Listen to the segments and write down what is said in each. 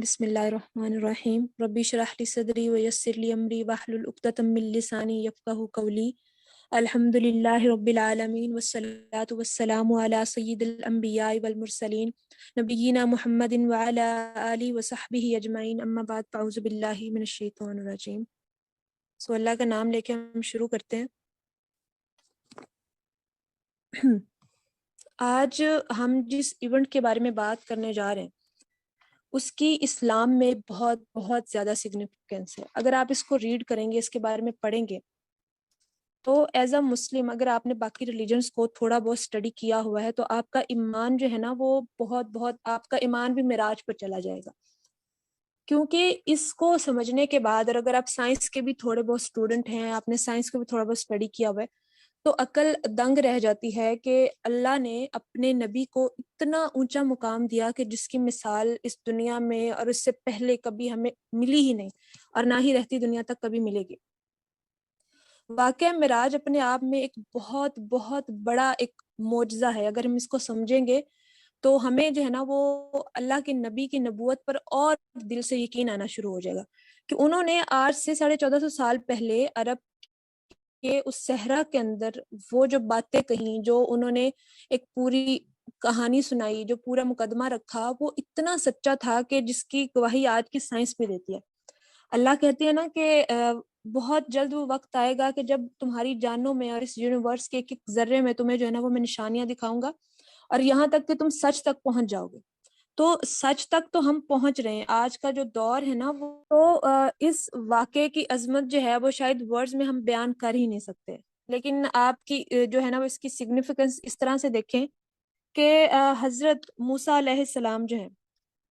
بسم اللہ الرحمن الرحیم ربی اشرح لی صدری ویسر لی امری واحلل عقدۃ من لسانی یفقہوا قولی الحمد للہ رب العالمین والصلاۃ والسلام علی سید الانبیاء والمرسلین نبینا محمد وعلی آلہ وصحبہ اجمعین اما بعد فاعوذ باللہ من الشیطان الرجیم۔ اللہ کا نام لے کے ہم شروع کرتے ہیں۔ آج ہم جس ایونٹ کے بارے میں بات کرنے جا رہے ہیں اس کی اسلام میں بہت بہت زیادہ سگنیفیکنس ہے۔ اگر آپ اس کو ریڈ کریں گے، اس کے بارے میں پڑھیں گے، تو ایز اے مسلم اگر آپ نے باقی ریلیجنس کو تھوڑا بہت اسٹڈی کیا ہوا ہے تو آپ کا ایمان جو ہے نا وہ بہت آپ کا ایمان بھی معراج پر چلا جائے گا، کیونکہ اس کو سمجھنے کے بعد، اور اگر آپ سائنس کے بھی تھوڑے بہت اسٹوڈنٹ ہیں، آپ نے سائنس کو بھی تھوڑا بہت اسٹڈی کیا ہوا ہے، تو عقل دنگ رہ جاتی ہے کہ اللہ نے اپنے نبی کو اتنا اونچا مقام دیا کہ جس کی مثال اس دنیا میں اور اس سے پہلے کبھی ہمیں ملی ہی نہیں، اور نہ ہی رہتی دنیا تک کبھی ملے گی۔ واقعہ معراج اپنے آپ میں ایک بہت بہت بڑا ایک معجزہ ہے۔ اگر ہم اس کو سمجھیں گے تو ہمیں جو ہے نا وہ اللہ کے نبی کی نبوت پر اور دل سے یقین آنا شروع ہو جائے گا کہ انہوں نے آج سے 1450 سال پہلے عرب کہ اس صحرا کے اندر وہ جو باتیں کہیں، جو انہوں نے ایک پوری کہانی سنائی، جو پورا مقدمہ رکھا، وہ اتنا سچا تھا کہ جس کی گواہی آج کی سائنس بھی دیتی ہے۔ اللہ کہتے ہیں نا کہ بہت جلد وہ وقت آئے گا کہ جب تمہاری جانوں میں اور اس یونیورس کے ایک ایک ذرے میں تمہیں جو ہے نا وہ میں نشانیاں دکھاؤں گا، اور یہاں تک کہ تم سچ تک پہنچ جاؤ گے۔ تو سچ تک تو ہم پہنچ رہے ہیں۔ آج کا جو دور ہے نا وہ تو اس واقعے کی عظمت جو ہے وہ شاید ورڈز میں ہم بیان کر ہی نہیں سکتے، لیکن آپ کی جو ہے نا وہ اس کی سگنیفیکنس اس طرح سے دیکھیں کہ حضرت موسیٰ علیہ السلام جو ہیں،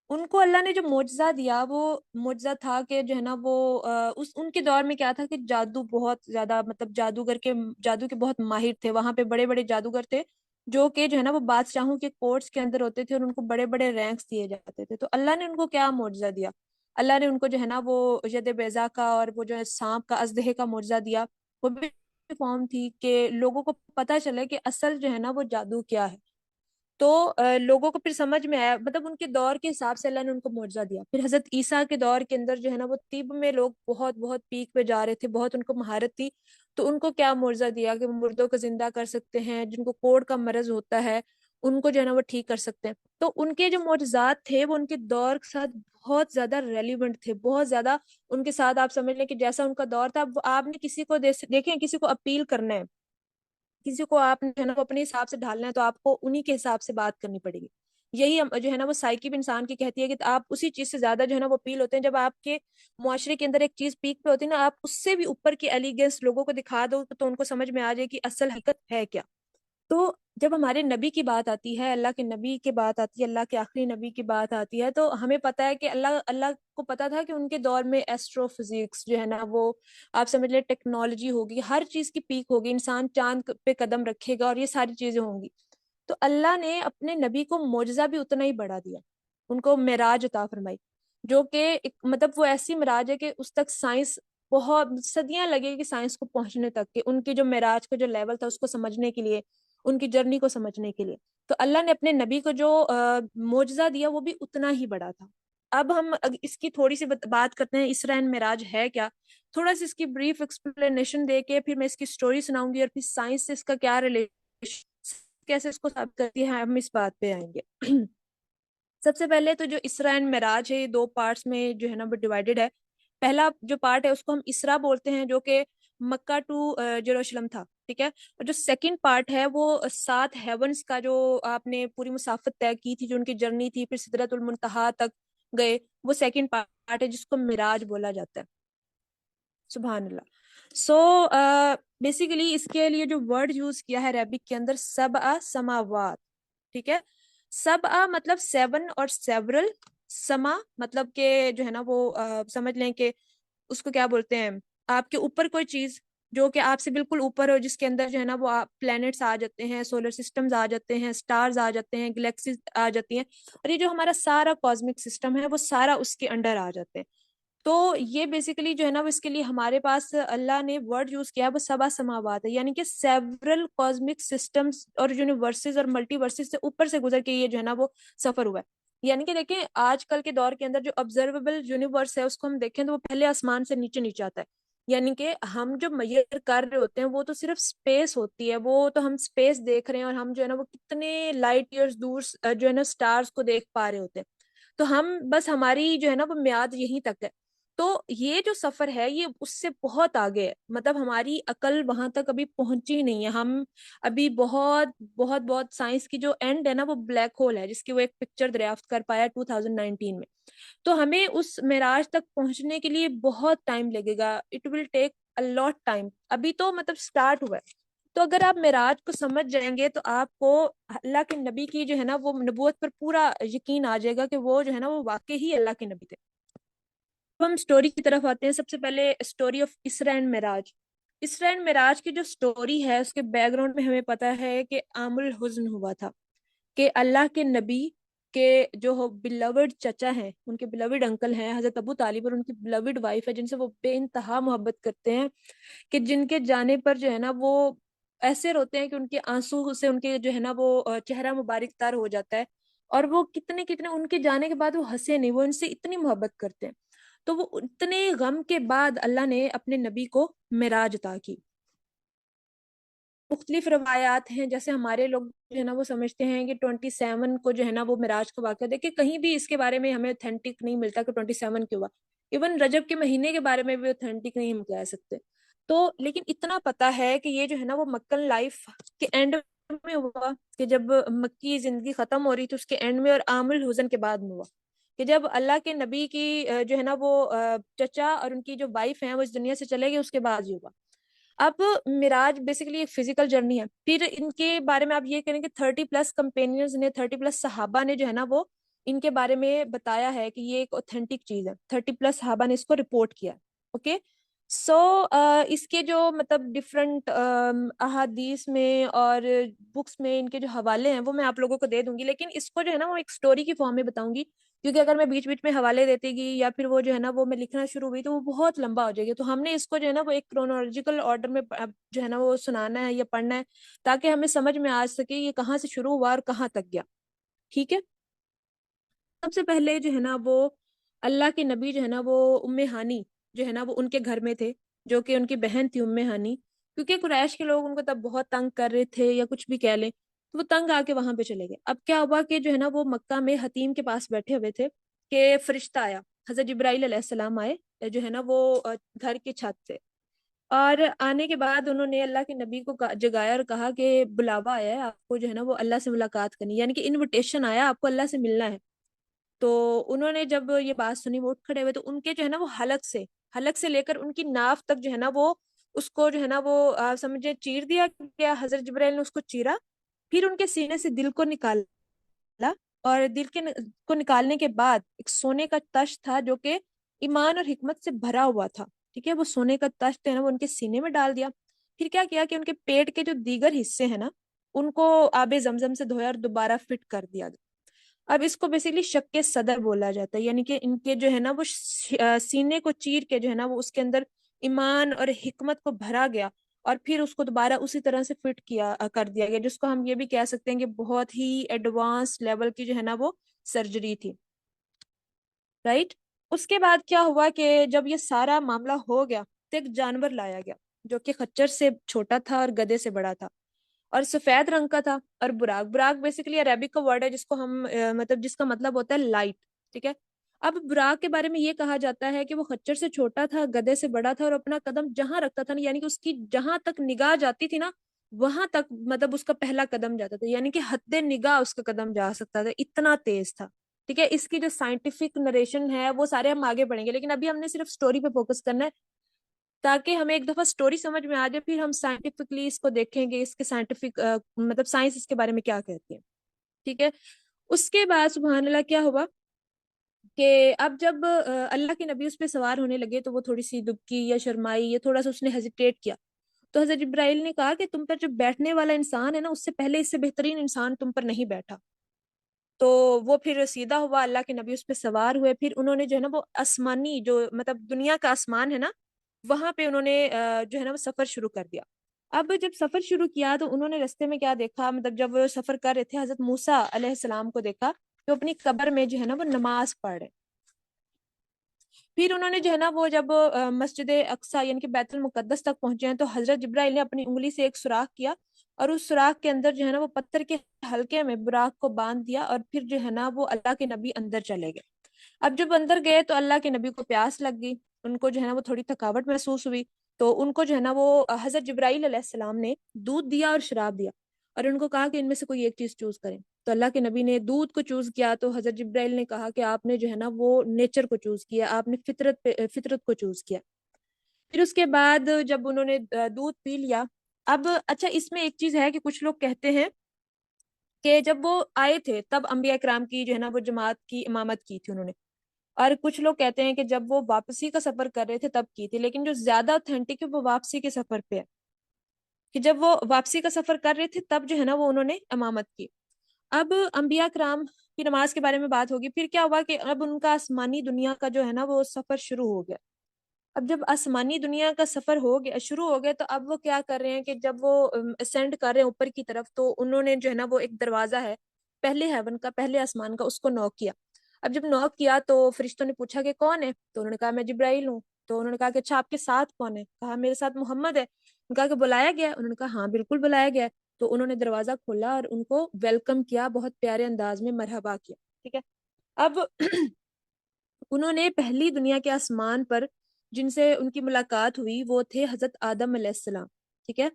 ان کو اللہ نے جو معجزہ دیا وہ معجزہ تھا کہ جو ہے نا وہ ان کے دور میں کیا تھا کہ جادو بہت زیادہ، مطلب جادو کے بہت ماہر تھے۔ وہاں پہ بڑے بڑے جادوگر تھے جو کہ جو ہے نا وہ بادشاہوں کے کورٹس کے اندر ہوتے تھے، اور ان کو بڑے بڑے رینکس دیے جاتے تھے۔ تو اللہ نے ان کو کیا معجزہ دیا؟ اللہ نے ان کو جو ہے نا وہ ید بیضا کا اور وہ جو ہے سانپ کا، اژدہے کا معجزہ دیا۔ وہ بھی فارم تھی کہ لوگوں کو پتہ چلے کہ اصل جو ہے نا وہ جادو کیا ہے۔ تو لوگوں کو پھر سمجھ میں آیا، مطلب ان کے دور کے حساب سے اللہ نے ان کو معجزہ دیا۔ پھر حضرت عیسیٰ کے دور کے اندر جو ہے نا وہ طب میں لوگ بہت بہت پیک پہ جا رہے تھے، بہت ان کو مہارت تھی، تو ان کو کیا معجزہ دیا کہ وہ مردوں کو زندہ کر سکتے ہیں، جن کو کوڑ کا مرض ہوتا ہے ان کو جو ہے نا وہ ٹھیک کر سکتے ہیں۔ تو ان کے جو معجزات تھے وہ ان کے دور کے ساتھ بہت زیادہ ریلیونٹ تھے، بہت زیادہ ان کے ساتھ۔ آپ سمجھ لیں کہ جیسا ان کا دور تھا، آپ نے کسی کو دیکھیں، کسی کو اپیل کرنا ہے، کسی کو آپ نے جو ہے نا وہ اپنے حساب سے ڈھالنا ہے، تو آپ کو انہی کے حساب سے بات کرنی پڑے گی۔ یہی جو ہے نا وہ سائیکی بھی انسان کی کہتی ہے کہ آپ اسی چیز سے زیادہ جو ہے نا وہ اپیل ہوتے ہیں۔ جب آپ کے معاشرے کے اندر ایک چیز پیک پہ ہوتی ہے نا، آپ اس سے بھی اوپر کی ایلیگنس لوگوں کو دکھا دو تو ان کو سمجھ میں آ جائے کہ اصل حقیقت ہے کیا۔ تو جب ہمارے نبی کی بات آتی ہے، اللہ کے نبی کی بات آتی ہے، اللہ کے آخری نبی کی بات آتی ہے، تو ہمیں پتہ ہے کہ اللہ کو پتا تھا کہ ان کے دور میں ایسٹرو فزکس جو ہے نا وہ، آپ سمجھ لیں ٹیکنالوجی ہوگی، ہر چیز کی پیک ہوگی، انسان چاند پہ قدم رکھے گا اور یہ ساری چیزیں ہوں گی۔ تو اللہ نے اپنے نبی کو معجزہ بھی اتنا ہی بڑھا دیا، ان کو معراج عطا فرمائی، جو کہ مطلب وہ ایسی معراج ہے کہ اس تک سائنس بہت صدیاں لگے گی سائنس کو پہنچنے تک، کہ ان کی جو معراج کا جو لیول تھا اس کو سمجھنے کے لیے، ان کی جرنی کو سمجھنے کے لیے۔ تو اللہ نے اپنے نبی کو جو معجزہ دیا وہ بھی اتنا ہی بڑا تھا۔ اب ہم اس کی تھوڑی سی بات کرتے ہیں، اسراء معراج ہے کیا؟ تھوڑا سی اس کی بریف ایکسپلینیشن دے کے پھر میں اس کی سٹوری سناؤں گی، اور پھر سائنس سے اس کا کیا ریلیشن، کیسے اس کو ثابت کرتی ہے، ہم اس بات پہ آئیں گے۔ سب سے پہلے تو جو اسراء معراج ہے یہ دو پارٹس میں جو ہے نا وہ ڈیوائیڈڈ ہے۔ پہلا جو پارٹ ہے اس کو ہم اسراء بولتے ہیں، جو کہ مکہ ٹو یروشلم تھا، ٹھیک ہے۔ اور جو سیکنڈ پارٹ ہے وہ 7 ہیونز کا جو آپ نے پوری مسافت طے کی تھی، جو ان کی جرنی تھی، پھر سدرۃ المنتہا تک گئے، وہ سیکنڈ پارٹ ہے جس کو معراج بولا جاتا ہے۔ سبحان اللہ۔ سو بیسیکلی اس کے لیے جو ورڈ یوز کیا ہے عربک کے اندر، سبع سماوات، ٹھیک ہے۔ سبع مطلب 7 اور سیورل، سما مطلب کہ جو ہے نا وہ سمجھ لیں کہ اس کو کیا بولتے ہیں، آپ کے اوپر کوئی چیز جو کہ آپ سے بالکل اوپر ہو، جس کے اندر جو ہے نا وہ پلینٹس آ جاتے ہیں، سولر سسٹمز آ جاتے ہیں، سٹارز آ جاتے ہیں، گلیکسیز آ جاتی ہیں، اور یہ جو ہمارا سارا کاسمک سسٹم ہے وہ سارا اس کے انڈر آ جاتے ہیں۔ تو یہ بیسیکلی جو ہے نا وہ اس کے لیے ہمارے پاس اللہ نے ورڈ یوز کیا ہے وہ سبع سماوات ہے، یعنی کہ سیورل کاسمک سسٹمز اور یونیورسز اور ملٹی ورسز سے اوپر سے گزر کے یہ جو ہے نا وہ سفر ہوا ہے۔ یعنی کہ دیکھیں آج کل کے دور کے اندر جو آبزرویبل یونیورس ہے اس کو ہم دیکھیں تو وہ پہلے آسمان سے نیچے نیچے آتا ہے. یعنی کہ ہم جو میئر کر رہے ہوتے ہیں وہ تو صرف اسپیس ہوتی ہے, وہ تو ہم اسپیس دیکھ رہے ہیں اور ہم جو ہے نا وہ کتنے لائٹ ایئرز دور جو ہے نا اسٹارز کو دیکھ پا رہے ہوتے ہیں. تو ہم بس ہماری جو ہے نا وہ میعاد یہیں تک ہے. تو یہ جو سفر ہے یہ اس سے بہت آگے ہے, مطلب ہماری عقل وہاں تک ابھی پہنچی نہیں ہے. ہم ابھی بہت بہت بہت سائنس کی جو اینڈ ہے نا وہ بلیک ہول ہے جس کی وہ ایک پکچر دریافت کر پایا 2019 میں. تو ہمیں اس معراج تک پہنچنے کے لیے بہت ٹائم لگے گا. It will take a lot time. ابھی تو مطلب سٹارٹ ہوا ہے. تو اگر آپ معراج کو سمجھ جائیں گے تو آپ کو اللہ کے نبی کی جو ہے نا وہ نبوت پر پورا یقین آ جائے گا کہ وہ جو ہے نا وہ واقعی ہی اللہ کے نبی تھے. تو ہم سٹوری کی طرف آتے ہیں. سب سے پہلے story of Isra and Miraj. Isra and Miraj کی جو سٹوری ہے اس کے بیک گراؤنڈ میں ہمیں پتا ہے کہ عام الحزن ہوا تھا کہ اللہ کے نبی کے جو بلوڈ چچا ہیں, ان کے بلوڈ انکل ہیں حضرت ابو طالب, اور ان کی بلوڈ وائف ہے جن سے وہ بے انتہا محبت کرتے ہیں, کہ جن کے جانے پر جو ہے نا وہ ایسے روتے ہیں کہ ان کے آنسو سے ان کے جو ہے نا وہ چہرہ مبارک تر ہو جاتا ہے. اور وہ کتنے کتنے ان کے جانے کے بعد وہ ہنسے نہیں, وہ ان سے اتنی محبت کرتے ہیں. تو وہ اتنے غم کے بعد اللہ نے اپنے نبی کو معراج عطا کی. مختلف روایات ہیں, جیسے ہمارے لوگ جو ہے نا وہ سمجھتے ہیں کہ 27 کو جو ہے نا وہ معراج کا واقعہ, دیکھیں کہیں بھی اس کے بارے میں ہمیں اوتھینٹک نہیں ملتا کہ 27 کیوں ہوا. ایون رجب کے مہینے کے بارے میں بھی اوتھینٹک نہیں ہم کہہ سکتے. تو لیکن اتنا پتا ہے کہ یہ جو ہے نا وہ مکن لائف کے اینڈ میں ہوا, کہ جب مکی زندگی ختم ہو رہی تھی اس کے اینڈ میں, اور عام الحزن کے بعد میں ہوا کہ جب اللہ کے نبی کی جو ہے نا وہ چچا اور ان کی جو وائف ہیں وہ اس دنیا سے چلے گئے, اس کے بعد ہی ہوا. اب معراج بیسیکلی ایک فزیکل جرنی ہے. پھر ان کے بارے میں آپ یہ کریں کہ 30+ کمپینینز نے 30+ صحابہ نے جو ہے نا وہ ان کے بارے میں بتایا ہے کہ یہ ایک اوتھینٹک چیز ہے. 30+ صحابہ نے اس کو رپورٹ کیا. اوکے سو اس کے جو مطلب ڈفرینٹ احادیث میں اور بکس میں ان کے جو حوالے ہیں وہ میں آپ لوگوں کو دے دوں گی, لیکن اس کو جو ہے نا وہ ایک سٹوری کی فارم میں بتاؤں گی, کیونکہ اگر میں بیچ بیچ میں حوالے دیتی گئی یا پھر وہ جو ہے نا وہ میں لکھنا شروع ہوئی تو وہ بہت لمبا ہو جائے گا. تو ہم نے اس کو جو ہے نا وہ ایک کرونالوجیکل آرڈر میں جو ہے نا وہ سنانا ہے یا پڑھنا ہے, تاکہ ہمیں سمجھ میں آ سکے یہ کہاں سے شروع ہوا اور کہاں تک گیا. ٹھیک ہے. سب سے پہلے جو ہے نا وہ اللہ کے نبی جو ہے نا وہ ام ہانی جو ہے نا وہ ان کے گھر میں تھے, جو کہ ان کی بہن تھی ام ہانی, کیونکہ قریش کے لوگ ان کو تب بہت تنگ کر رہے تھے یا کچھ بھی کہہ لیں, تو وہ تنگ آ کے وہاں پہ چلے گئے. اب کیا ہوا کہ جو ہے نا وہ مکہ میں حتیم کے پاس بیٹھے ہوئے تھے کہ فرشتہ آیا, حضرت جبرائیل علیہ السلام آئے جو ہے نا وہ گھر کی چھت سے, اور آنے کے بعد انہوں نے اللہ کے نبی کو جگایا اور کہا کہ بلاوا آیا ہے آپ کو جو ہے نا وہ اللہ سے ملاقات کرنی, یعنی کہ انویٹیشن آیا آپ کو اللہ سے ملنا ہے. تو انہوں نے جب یہ بات سنی وہ اٹھ کھڑے ہوئے, تو ان کے جو ہے نا وہ حلق سے لے کر ان کی ناف تک جو ہے نا وہ اس کو جو ہے نا وہ سمجھے چیر دیا گیا. حضرت جبرائیل نے اس کو چیرا, پھر ان کے سینے سے دل کو نکالا, اور دل کو نکالنے کے بعد ایک سونے کا تش تھا جو کہ ایمان اور حکمت سے بھرا ہوا تھا. ٹھیک ہے, وہ سونے کا تش جو ہے نا وہ ان کے سینے میں ڈال دیا. پھر کیا کیا کہ ان کے پیٹ کے جو دیگر حصے ہیں نا ان کو آب زمزم سے دھویا اور دوبارہ فٹ کر دیا گیا. اب اس کو بیسیکلی شق صدر بولا جاتا ہے, یعنی کہ ان کے جو ہے نا وہ سینے کو چیر کے جو ہے نا وہ اس کے اندر ایمان اور حکمت کو بھرا گیا, اور پھر اس کو دوبارہ اسی طرح سے فٹ کر دیا گیا, جس کو ہم یہ بھی کہہ سکتے ہیں کہ بہت ہی ایڈوانس لیول کی جو ہے نا وہ سرجری تھی. رائٹ. اس کے بعد کیا ہوا کہ جب یہ سارا معاملہ ہو گیا تو ایک جانور لایا گیا جو کہ خچر سے چھوٹا تھا اور گدھے سے بڑا تھا, اور سفید رنگ کا تھا. اور براق بیسیکلی عربک کا ورڈ ہے جس کو ہم مطلب جس کا مطلب ہوتا ہے لائٹ. ٹھیک ہے. اب براق کے بارے میں یہ کہا جاتا ہے کہ وہ خچر سے چھوٹا تھا, گدھے سے بڑا تھا, اور اپنا قدم جہاں رکھتا تھا نا, یعنی کہ اس کی جہاں تک نگاہ جاتی تھی نا وہاں تک مطلب اس کا پہلا قدم جاتا تھا, یعنی کہ حد نگاہ اس کا قدم جا سکتا تھا, اتنا تیز تھا. ٹھیک ہے. اس کی جو سائنٹیفک نریشن ہے وہ سارے ہم آگے پڑھیں گے, لیکن ابھی ہم نے صرف سٹوری پہ فوکس کرنا ہے تاکہ ہمیں ایک دفعہ سٹوری سمجھ میں آ جائے, پھر ہم سائنٹیفکلی اس کو دیکھیں گے, اس کے سائنٹیفک مطلب سائنس اس کے بارے میں کیا کہتی ہے. ٹھیک ہے. اس کے بعد سبحان اللہ کیا ہوا کہ اب جب اللہ کے نبی اس پہ سوار ہونے لگے تو وہ تھوڑی سی دبکی یا شرمائی یا تھوڑا سا اس نے ہیزیٹیٹ کیا. تو حضرت جبرائیل نے کہا کہ تم پر جو بیٹھنے والا انسان ہے نا اس سے پہلے اس سے بہترین انسان تم پر نہیں بیٹھا. تو وہ پھر سیدھا ہوا, اللہ کے نبی اس پہ سوار ہوئے, پھر انہوں نے جو ہے نا وہ آسمانی جو مطلب دنیا کا آسمان ہے نا وہاں پہ انہوں نے جو ہے نا وہ سفر شروع کر دیا. اب جب سفر شروع کیا تو انہوں نے رستے میں کیا دیکھا, مطلب جب وہ سفر کر رہے تھے حضرت موسیٰ علیہ السلام کو دیکھا وہ اپنی قبر میں جو ہے نا وہ نماز پڑھ رہے. پھر انہوں نے جو ہے نا وہ جب مسجد اقصی یعنی کہ بیت المقدس تک پہنچے ہیں تو حضرت جبرائیل نے اپنی انگلی سے ایک سوراخ کیا اور اس سوراخ کے اندر جو ہے نا وہ پتھر کے حلقے میں براق کو باندھ دیا اور پھر جو ہے نا وہ اللہ کے نبی اندر چلے گئے. اب جب اندر گئے تو اللہ کے نبی کو پیاس لگ گئی, ان کو جو ہے نا وہ تھوڑی تھکاوٹ محسوس ہوئی, تو ان کو جو ہے نا وہ حضرت جبرائیل علیہ السلام نے دودھ دیا اور شراب دیا اور ان کو کہا کہ ان میں سے کوئی ایک چیز چوز کریں. تو اللہ کے نبی نے دودھ کو چوز کیا, تو حضرت جبرائیل نے کہا کہ آپ نے جو ہے نا وہ نیچر کو چوز کیا, آپ نے فطرت کو چوز کیا. پھر اس کے بعد جب انہوں نے دودھ پی لیا. اب اچھا اس میں ایک چیز ہے کہ کچھ لوگ کہتے ہیں کہ جب وہ آئے تھے تب انبیاء کرام کی جو ہے نا وہ جماعت کی امامت کی تھی انہوں نے, اور کچھ لوگ کہتے ہیں کہ جب وہ واپسی کا سفر کر رہے تھے تب کی تھی, لیکن جو زیادہ اوتھینٹک ہے وہ واپسی کے سفر پہ ہے کہ جب وہ واپسی کا سفر کر رہے تھے تب جو ہے نا وہ انہوں نے امامت کی. اب انبیاء کرام کی نماز کے بارے میں بات ہوگی. پھر کیا ہوا کہ اب ان کا آسمانی دنیا کا جو ہے نا وہ سفر شروع ہو گیا. اب جب آسمانی دنیا کا سفر ہو گیا شروع ہو گیا تو اب وہ کیا کر رہے ہیں کہ جب وہ اسینڈ کر رہے ہیں اوپر کی طرف, تو انہوں نے جو ہے نا وہ ایک دروازہ ہے پہلے ہیون کا, پہلے آسمان کا, اس کو نوک کیا. اب جب نوک کیا تو فرشتوں نے پوچھا کہ کون ہے, تو انہوں نے کہا میں جبرائیل ہوں. تو انہوں نے کہا کہ اچھا آپ کے ساتھ کون ہے, کہا میرے ساتھ محمد ہے. انہوں نے کہا کہ بلایا گیا ہے, انہوں نے کہا ہاں بالکل بلایا گیا ہے. تو انہوں نے دروازہ کھولا اور ان کو ویلکم کیا, بہت پیارے انداز میں مرحبا کیا. ٹھیک ہے. اب انہوں نے پہلی دنیا کے آسمان پر جن سے ان کی ملاقات ہوئی وہ تھے حضرت آدم علیہ السلام. ٹھیک ہے.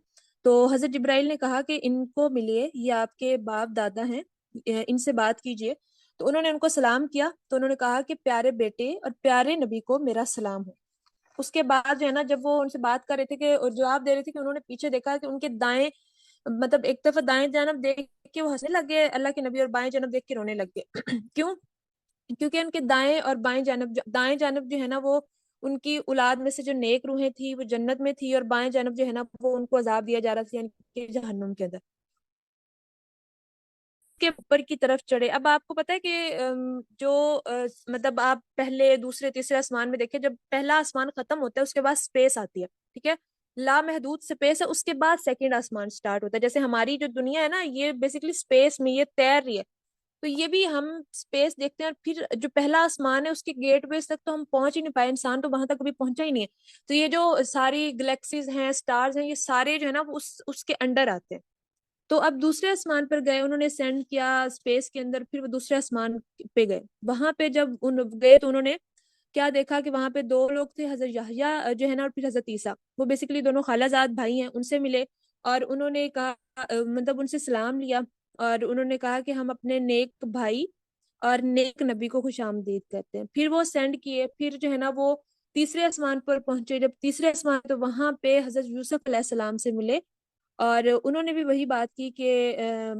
تو حضرت جبرائیل نے کہا کہ ان کو ملیے, یہ آپ کے باپ دادا ہیں, ان سے بات کیجئے. تو انہوں نے ان کو سلام کیا, تو انہوں نے کہا کہ پیارے بیٹے اور پیارے نبی کو میرا سلام ہو. اس کے بعد جو ہے نا جب وہ ان سے بات کر رہے تھے کہ اور جواب دے رہے تھے کہ انہوں نے پیچھے دیکھا کہ ان کے دائیں مطلب ایک دفعہ دائیں جانب دیکھ کے وہ ہنسنے لگ گئے اللہ کے نبی, اور بائیں جانب دیکھ کے رونے لگ گئے. کیوں؟ کیونکہ ان کے دائیں اور دائیں جانب جو ہے نا وہ ان کی اولاد میں سے جو نیک روحیں تھی وہ جنت میں تھی, اور بائیں جانب جو ہے نا وہ ان کو عذاب دیا جا رہا تھا یعنی کہ جہنم کے اندر کے اوپر کی طرف چڑھے. اب آپ کو پتا ہے کہ جو مطلب آپ پہلے دوسرے تیسرے آسمان میں دیکھیں, جب پہلا آسمان ختم ہوتا ہے اس کے بعد اسپیس آتی ہے. ٹھیک ہے. لامحدود اسپیس ہے, اس کے بعد سیکنڈ آسمان سٹارٹ ہوتا ہے. جیسے ہماری جو دنیا ہے نا یہ بیسیکلی اسپیس میں یہ تیر رہی ہے, تو یہ بھی ہم اسپیس دیکھتے ہیں. اور پھر جو پہلا آسمان ہے اس کے گیٹ ویز تک تو ہم پہنچ ہی نہیں پائے, انسان تو وہاں تک کبھی پہنچا ہی نہیں ہے. تو یہ جو ساری گلیکسیز ہیں, سٹارز ہیں, یہ سارے جو ہے نا اس کے انڈر آتے ہیں. تو اب دوسرے آسمان پر گئے, انہوں نے سینڈ کیا اسپیس کے اندر, پھر وہ دوسرے آسمان پہ گئے. وہاں پہ جب گئے تو انہوں نے کیا دیکھا کہ وہاں پہ دو لوگ تھے, حضرت یحییٰ جو ہے نا اور پھر حضرت عیسیٰ. وہ بیسیکلی دونوں خالہ زاد بھائی ہیں, ان سے ملے اور انہوں نے کہا مطلب ان سے سلام لیا, اور انہوں نے کہا کہ ہم اپنے نیک بھائی اور نیک نبی کو خوش آمدید کہتے ہیں. پھر وہ سینڈ کیے, پھر جو ہے نا وہ تیسرے آسمان پر پہنچے. جب تیسرے آسمان تو وہاں پہ حضرت یوسف علیہ السلام سے ملے, اور انہوں نے بھی وہی بات کی کہ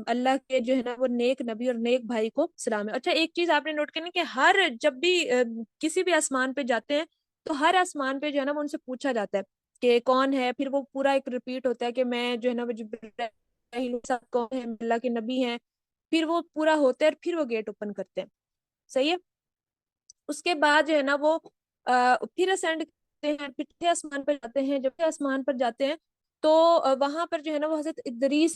اللہ کے جو ہے نا وہ نیک نبی اور نیک بھائی کو سلام ہے. اچھا ایک چیز آپ نے نوٹ کرنی کہ ہر جب بھی کسی بھی آسمان پہ جاتے ہیں تو ہر آسمان پہ جو ہے نا وہ ان سے پوچھا جاتا ہے کہ کون ہے, پھر وہ پورا ایک ریپیٹ ہوتا ہے کہ میں جو ہے نا وہ جبرائیل صاحب کون ہے, اللہ کے نبی ہیں. پھر وہ پورا ہوتا ہے اور پھر وہ گیٹ اوپن کرتے ہیں. صحیح ہے. اس کے بعد جو ہے نا وہ پھر اسینڈ کرتے ہیں, پھر آسمان پر جاتے ہیں. جب آسمان پر جاتے ہیں تو وہاں پر جو ہے نا وہ حضرت ادریس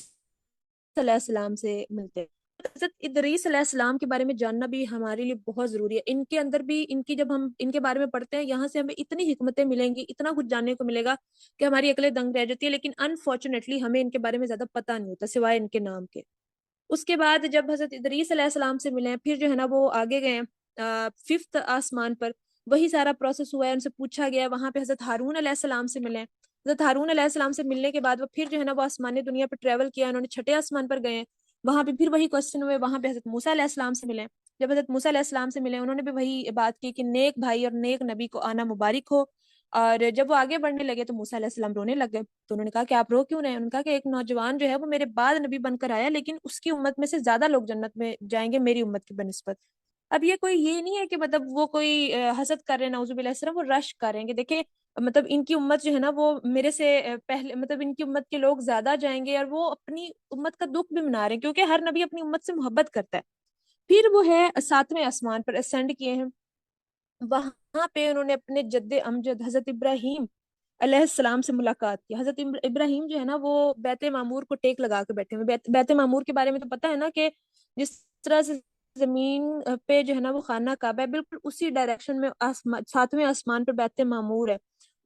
علیہ السلام سے ملتے ہیں. حضرت ادریس علیہ السلام کے بارے میں جاننا بھی ہمارے لیے بہت ضروری ہے. ان کے اندر بھی ان کی جب ہم ان کے بارے میں پڑھتے ہیں یہاں سے ہمیں اتنی حکمتیں ملیں گی, اتنا کچھ جاننے کو ملے گا کہ ہماری عقلیں دنگ رہ جاتی ہے. لیکن انفارچونیٹلی ہمیں ان کے بارے میں زیادہ پتہ نہیں ہوتا سوائے ان کے نام کے. اس کے بعد جب حضرت ادریس علیہ السلام سے ملے, پھر جو ہے نا وہ آگے گئے ففتھ آسمان پر, وہی سارا پروسیس ہوا ہے. ان سے پوچھا گیا, وہاں پہ حضرت ہارون علیہ السلام سے ملے. حضرت ہارون علیہ السلام سے ملنے کے بعد وہ پھر جو ہے نا وہ آسمانی دنیا پہ ٹریول کیا, انہوں نے چھٹے آسمان پر گئے, وہاں پہ پھر وہی کوسچن ہوئے. وہاں پہ حضرت موسیٰ علیہ السلام سے ملے. جب حضرت موسیٰ علیہ السلام سے ملے انہوں نے بھی وہی بات کی کہ نیک بھائی اور نیک نبی کو آنا مبارک ہو. اور جب وہ آگے بڑھنے لگے تو موسیٰ علیہ السلام رونے لگ گئے. تو انہوں نے کہا کہ آپ رو کیوں رہے ہیں؟ انہوں نے کہا کہ ایک نوجوان جو ہے وہ میرے بعد نبی بن کر آیا, لیکن اس کی امت میں سے زیادہ لوگ جنت میں جائیں گے میری امت کی بنسبت. اب یہ کوئی یہ نہیں ہے کہ مطلب وہ کوئی حسد کر رہے ہیں, نعوذ باللہ, اس طرح وہ رش کر رہے ہیں کہ دیکھیں مطلب ان کی امت جو ہے نا وہ میرے سے پہلے مطلب ان کی امت کے لوگ زیادہ جائیں گے, اور وہ اپنی امت کا دکھ بھی منا رہے ہیں کیونکہ ہر نبی اپنی امت سے محبت کرتا ہے. پھر وہ ہے ساتویں آسمان پر اسینڈ کیے ہیں. وہاں پہ انہوں نے اپنے جد امجد حضرت ابراہیم علیہ السلام سے ملاقات کی. حضرت ابراہیم جو ہے نا وہ بیت معمور کو ٹیک لگا کے بیٹھے ہوئے. بیت معمور کے بارے میں تو پتہ ہے نا کہ جس طرح سے زمین پہ جو ہے نا وہ خانہ کعبہ ہے، بالکل اسی ڈائریکشن میں ساتویں آسمان پہ بیت معمور ہے،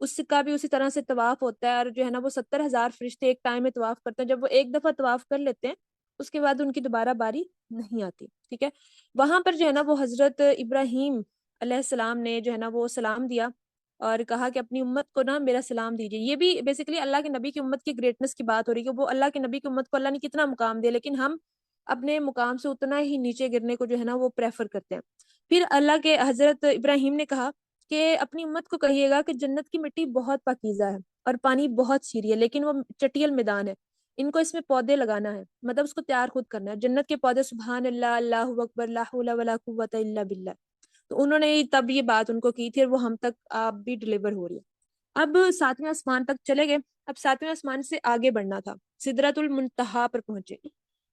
اس کا بھی اسی طرح سے طواف ہوتا ہے، اور جو ہے نا وہ 70,000 فرشتے ایک ٹائم میں طواف کرتے ہیں. جب وہ ایک دفعہ طواف کر لیتے ہیں اس کے بعد ان کی دوبارہ باری نہیں آتی. ٹھیک ہے، وہاں پر جو ہے نا وہ حضرت ابراہیم علیہ السلام نے جو ہے نا وہ سلام دیا اور کہا کہ اپنی امت کو نا میرا سلام دیجیے. یہ بھی بیسیکلی اللہ کے نبی کی امت کی گریٹنس کی بات ہو رہی ہے کہ وہ اللہ کے نبی کی امت کو اللہ نے کتنا مقام دیا، لیکن ہم اپنے مقام سے اتنا ہی نیچے گرنے کو جو ہے نا وہ پریفر کرتے ہیں. پھر اللہ کے حضرت ابراہیم نے کہا کہ اپنی امت کو کہیے گا کہ جنت کی مٹی بہت پاکیزہ ہے اور پانی بہت سیری ہے، لیکن وہ چٹیل میدان ہے، ان کو اس میں پودے لگانا ہے، مطلب اس کو تیار خود کرنا ہے. جنت کے پودے سبحان اللہ، اللہ اکبر، لا حول ولا قوت الا باللہ. تو انہوں نے تب یہ بات ان کو کی تھی اور وہ ہم تک آپ بھی ڈلیور ہو رہی ہے. اب ساتویں آسمان تک چلے گئے. اب ساتویں آسمان سے آگے بڑھنا تھا، سدرۃ المنتہا پر پہنچے.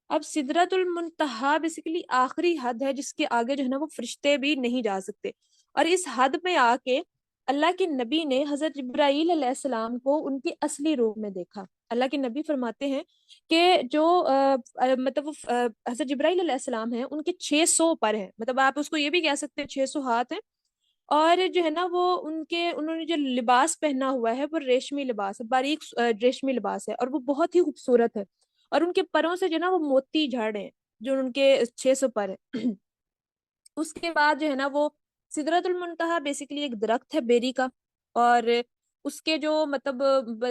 اب سدرۃ المنتہا بیسیکلی آخری حد ہے جس کے آگے جو ہے نا وہ فرشتے بھی نہیں جا سکتے. اور اس حد میں آ کے اللہ کے نبی نے حضرت جبرائیل علیہ السلام کو ان کی اصلی روپ میں دیکھا. اللہ کے نبی فرماتے ہیں کہ جو مطلب حضرت جبرائیل علیہ السلام ہیں ان کے 600 پر ہیں، مطلب آپ اس کو یہ بھی کہہ سکتے ہیں 600 ہاتھ ہیں. اور جو ہے نا وہ انہوں نے جو لباس پہنا ہوا ہے وہ ریشمی لباس ہے، باریک ریشمی لباس ہے، اور وہ بہت ہی خوبصورت ہے. اور ان کے پروں سے جو ہے نا وہ موتی جھڑ ہیں جو ان کے 600 پر ہیں. اس کے بعد جو ہے نا وہ سدرۃ المنتہا بیسیکلی ایک درخت ہے بیری کا، اور اس کے جو مطلب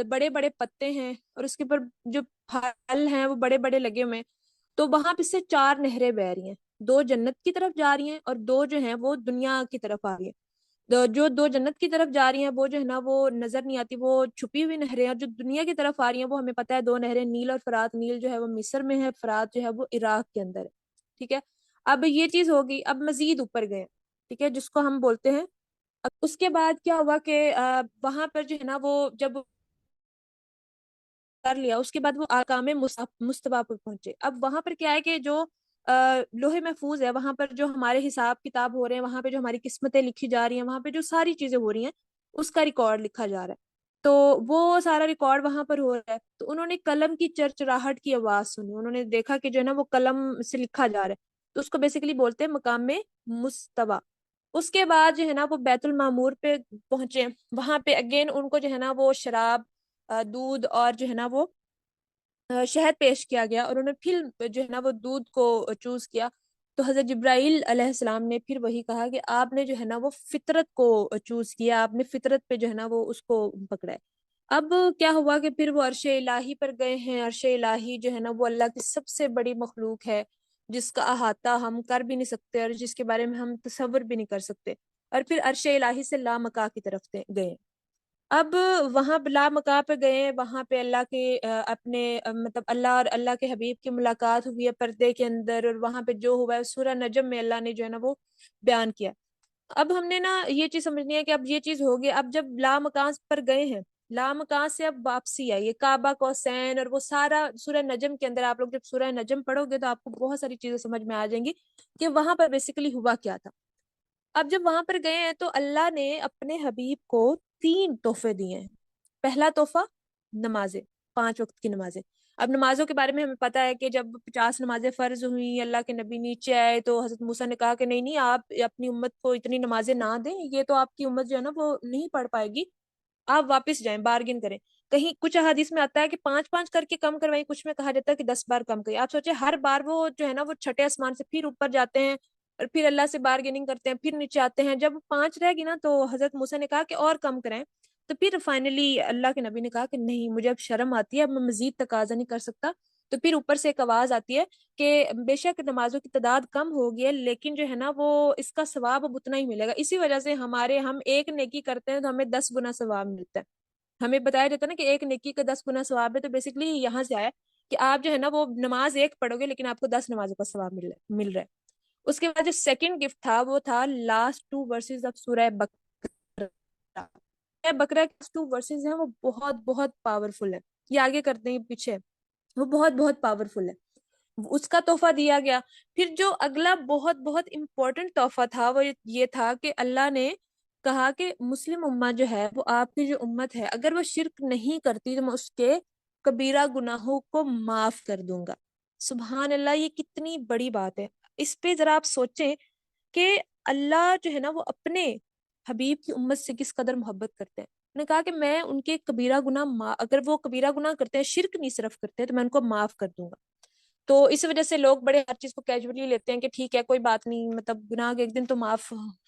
بڑے بڑے پتے ہیں اور اس کے اوپر جو پھل ہیں وہ بڑے بڑے لگے ہوئے ہیں. تو وہاں پہ سے 4 نہریں بہ رہی ہیں، 2 جنت کی طرف جا رہی ہیں اور 2 جو ہیں وہ دنیا کی طرف آ رہی ہیں. جو 2 جنت کی طرف جا رہی ہیں وہ جو ہے نا وہ نظر نہیں آتی، وہ چھپی ہوئی نہریں ہیں. اور جو دنیا کی طرف آ رہی ہیں وہ ہمیں پتہ ہے 2 نہریں، نیل اور فرات. نیل جو ہے وہ مصر میں ہے، فرات جو ہے وہ عراق کے اندر ہے. ٹھیک ہے، اب یہ چیز ہوگی. اب مزید اوپر گئے، ٹھیک ہے، جس کو ہم بولتے ہیں. اب اس کے بعد کیا ہوا کہ وہاں پر جو ہے نا وہ جب کر لیا اس کے بعد وہ آکام مصطفیٰ پر پہنچے. اب وہاں پر کیا ہے کہ جو لوح محفوظ ہے وہاں پر جو ہمارے حساب کتاب ہو رہے ہیں، وہاں پہ جو ہماری قسمتیں لکھی جا رہی ہیں، وہاں پہ جو ساری چیزیں ہو رہی ہیں اس کا ریکارڈ لکھا جا رہا ہے. تو وہ سارا ریکارڈ وہاں پر ہو رہا ہے. تو انہوں نے قلم کی چرچراہٹ کی آواز سنی، انہوں نے دیکھا کہ جو ہے نا وہ قلم سے لکھا جا رہا ہے. تو اس کو بیسیکلی بولتے ہیں مقام مصطفیٰ. اس کے بعد جو ہے نا وہ بیت المعمور پہ پہنچے. وہاں پہ اگین ان کو جو ہے نا وہ شراب، دودھ اور جو ہے نا وہ شہد پیش کیا گیا، اور انہوں نے پھر جو ہے نا وہ دودھ کو چوز کیا. تو حضرت جبرائیل علیہ السلام نے پھر وہی کہا کہ آپ نے جو ہے نا وہ فطرت کو چوز کیا، آپ نے فطرت پہ جو ہے نا وہ اس کو پکڑا ہے. اب کیا ہوا کہ پھر وہ عرش الہی پر گئے ہیں. عرش الہی جو ہے نا وہ اللہ کی سب سے بڑی مخلوق ہے جس کا احاطہ ہم کر بھی نہیں سکتے اور جس کے بارے میں ہم تصور بھی نہیں کر سکتے. اور پھر عرش الہی سے لامکا کی طرف گئے. اب وہاں بلا مکا پہ گئے، وہاں پہ اللہ کے اپنے مطلب اللہ اور اللہ کے حبیب کی ملاقات ہوئی ہے پردے کے اندر، اور وہاں پہ جو ہوا ہے سورہ نجم میں اللہ نے جو ہے نا وہ بیان کیا. اب ہم نے نا یہ چیز سمجھنی ہے کہ اب یہ چیز ہوگی. اب جب لا مکان پر گئے ہیں، لا مکان سے اب واپسی آئی ہے، کعبہ کوسین اور وہ سارا سورہ نجم کے اندر. آپ لوگ جب سورہ نجم پڑھو گے تو آپ کو بہت ساری چیزیں سمجھ میں آ جائیں گی کہ وہاں پر بیسیکلی ہوا کیا تھا. اب جب وہاں پر گئے ہیں تو اللہ نے اپنے حبیب کو 3 تحفے دیے ہیں. پہلا تحفہ نمازیں، 5 وقت کی نمازیں. اب نمازوں کے بارے میں ہمیں پتا ہے کہ جب 50 نمازیں فرض ہوئی، اللہ کے نبی نیچے آئے تو حضرت موسیٰ نے کہا کہ نہیں نہیں، آپ اپنی امت کو اتنی نمازیں نہ دیں، یہ تو آپ کی امت جو ہے نا وہ نہیں پڑھ پائے گی، آپ واپس جائیں، بارگن کریں. کہیں کچھ احادیث میں آتا ہے کہ 5 کر کے کم کروائیں، کچھ میں کہا جاتا ہے کہ 10 بار کم کریں. آپ سوچیں ہر بار وہ جو ہے نا وہ چھٹے آسمان سے پھر اوپر جاتے ہیں اور پھر اللہ سے بارگیننگ کرتے ہیں، پھر نیچے آتے ہیں. جب 5 رہ گی نا تو حضرت موسیٰ نے کہا کہ اور کم کریں. تو پھر فائنلی اللہ کے نبی نے کہا کہ نہیں، مجھے اب شرم آتی ہے، اب میں مزید تقاضا نہیں کر سکتا. تو پھر اوپر سے ایک آواز آتی ہے کہ بے شک نمازوں کی تعداد کم ہوگی ہے، لیکن جو ہے نا وہ اس کا ثواب اب اتنا ہی ملے گا. اسی وجہ سے ہم ایک نیکی کرتے ہیں تو ہمیں 10 گنا ثواب ملتا ہے. ہمیں بتایا جاتا ہے نا کہ ایک نیکی کا 10 گنا ثواب ہے. تو بیسیکلی یہاں سے آیا کہ آپ جو ہے نا وہ نماز ایک پڑھو گے لیکن آپ کو 10 نمازوں کا ثواب مل رہا ہے. اس کے بعد جو سیکنڈ گفٹ تھا وہ تھا لاسٹ 2 ورسز آف سورہ بقرہ. بقرہ کے 2 ورسز ہیں وہ بہت بہت پاورفل ہے. یہ آگے کرتے ہیں پیچھے، وہ بہت بہت پاورفل ہے. اس کا تحفہ دیا گیا. پھر جو اگلا بہت بہت امپورٹنٹ تحفہ تھا وہ یہ تھا کہ اللہ نے کہا کہ مسلم امت جو ہے وہ آپ کی جو امت ہے، اگر وہ شرک نہیں کرتی تو میں اس کے کبیرہ گناہوں کو معاف کر دوں گا. سبحان اللہ، یہ کتنی بڑی بات ہے. اس پہ ذرا آپ سوچیں کہ اللہ جو ہے نا وہ اپنے حبیب کی امت سے کس قدر محبت کرتے ہیں. انہوں نے کہا کہ میں ان کے کبیرہ گناہ، اگر وہ کبیرہ گناہ کرتے ہیں، شرک نہیں صرف کرتے ہیں، تو میں ان کو معاف کر دوں گا. تو اس وجہ سے لوگ بڑے ہر چیز کو کیجولی لیتے ہیں کہ ٹھیک ہے کوئی بات نہیں، مطلب گناہ کے ایک دن تو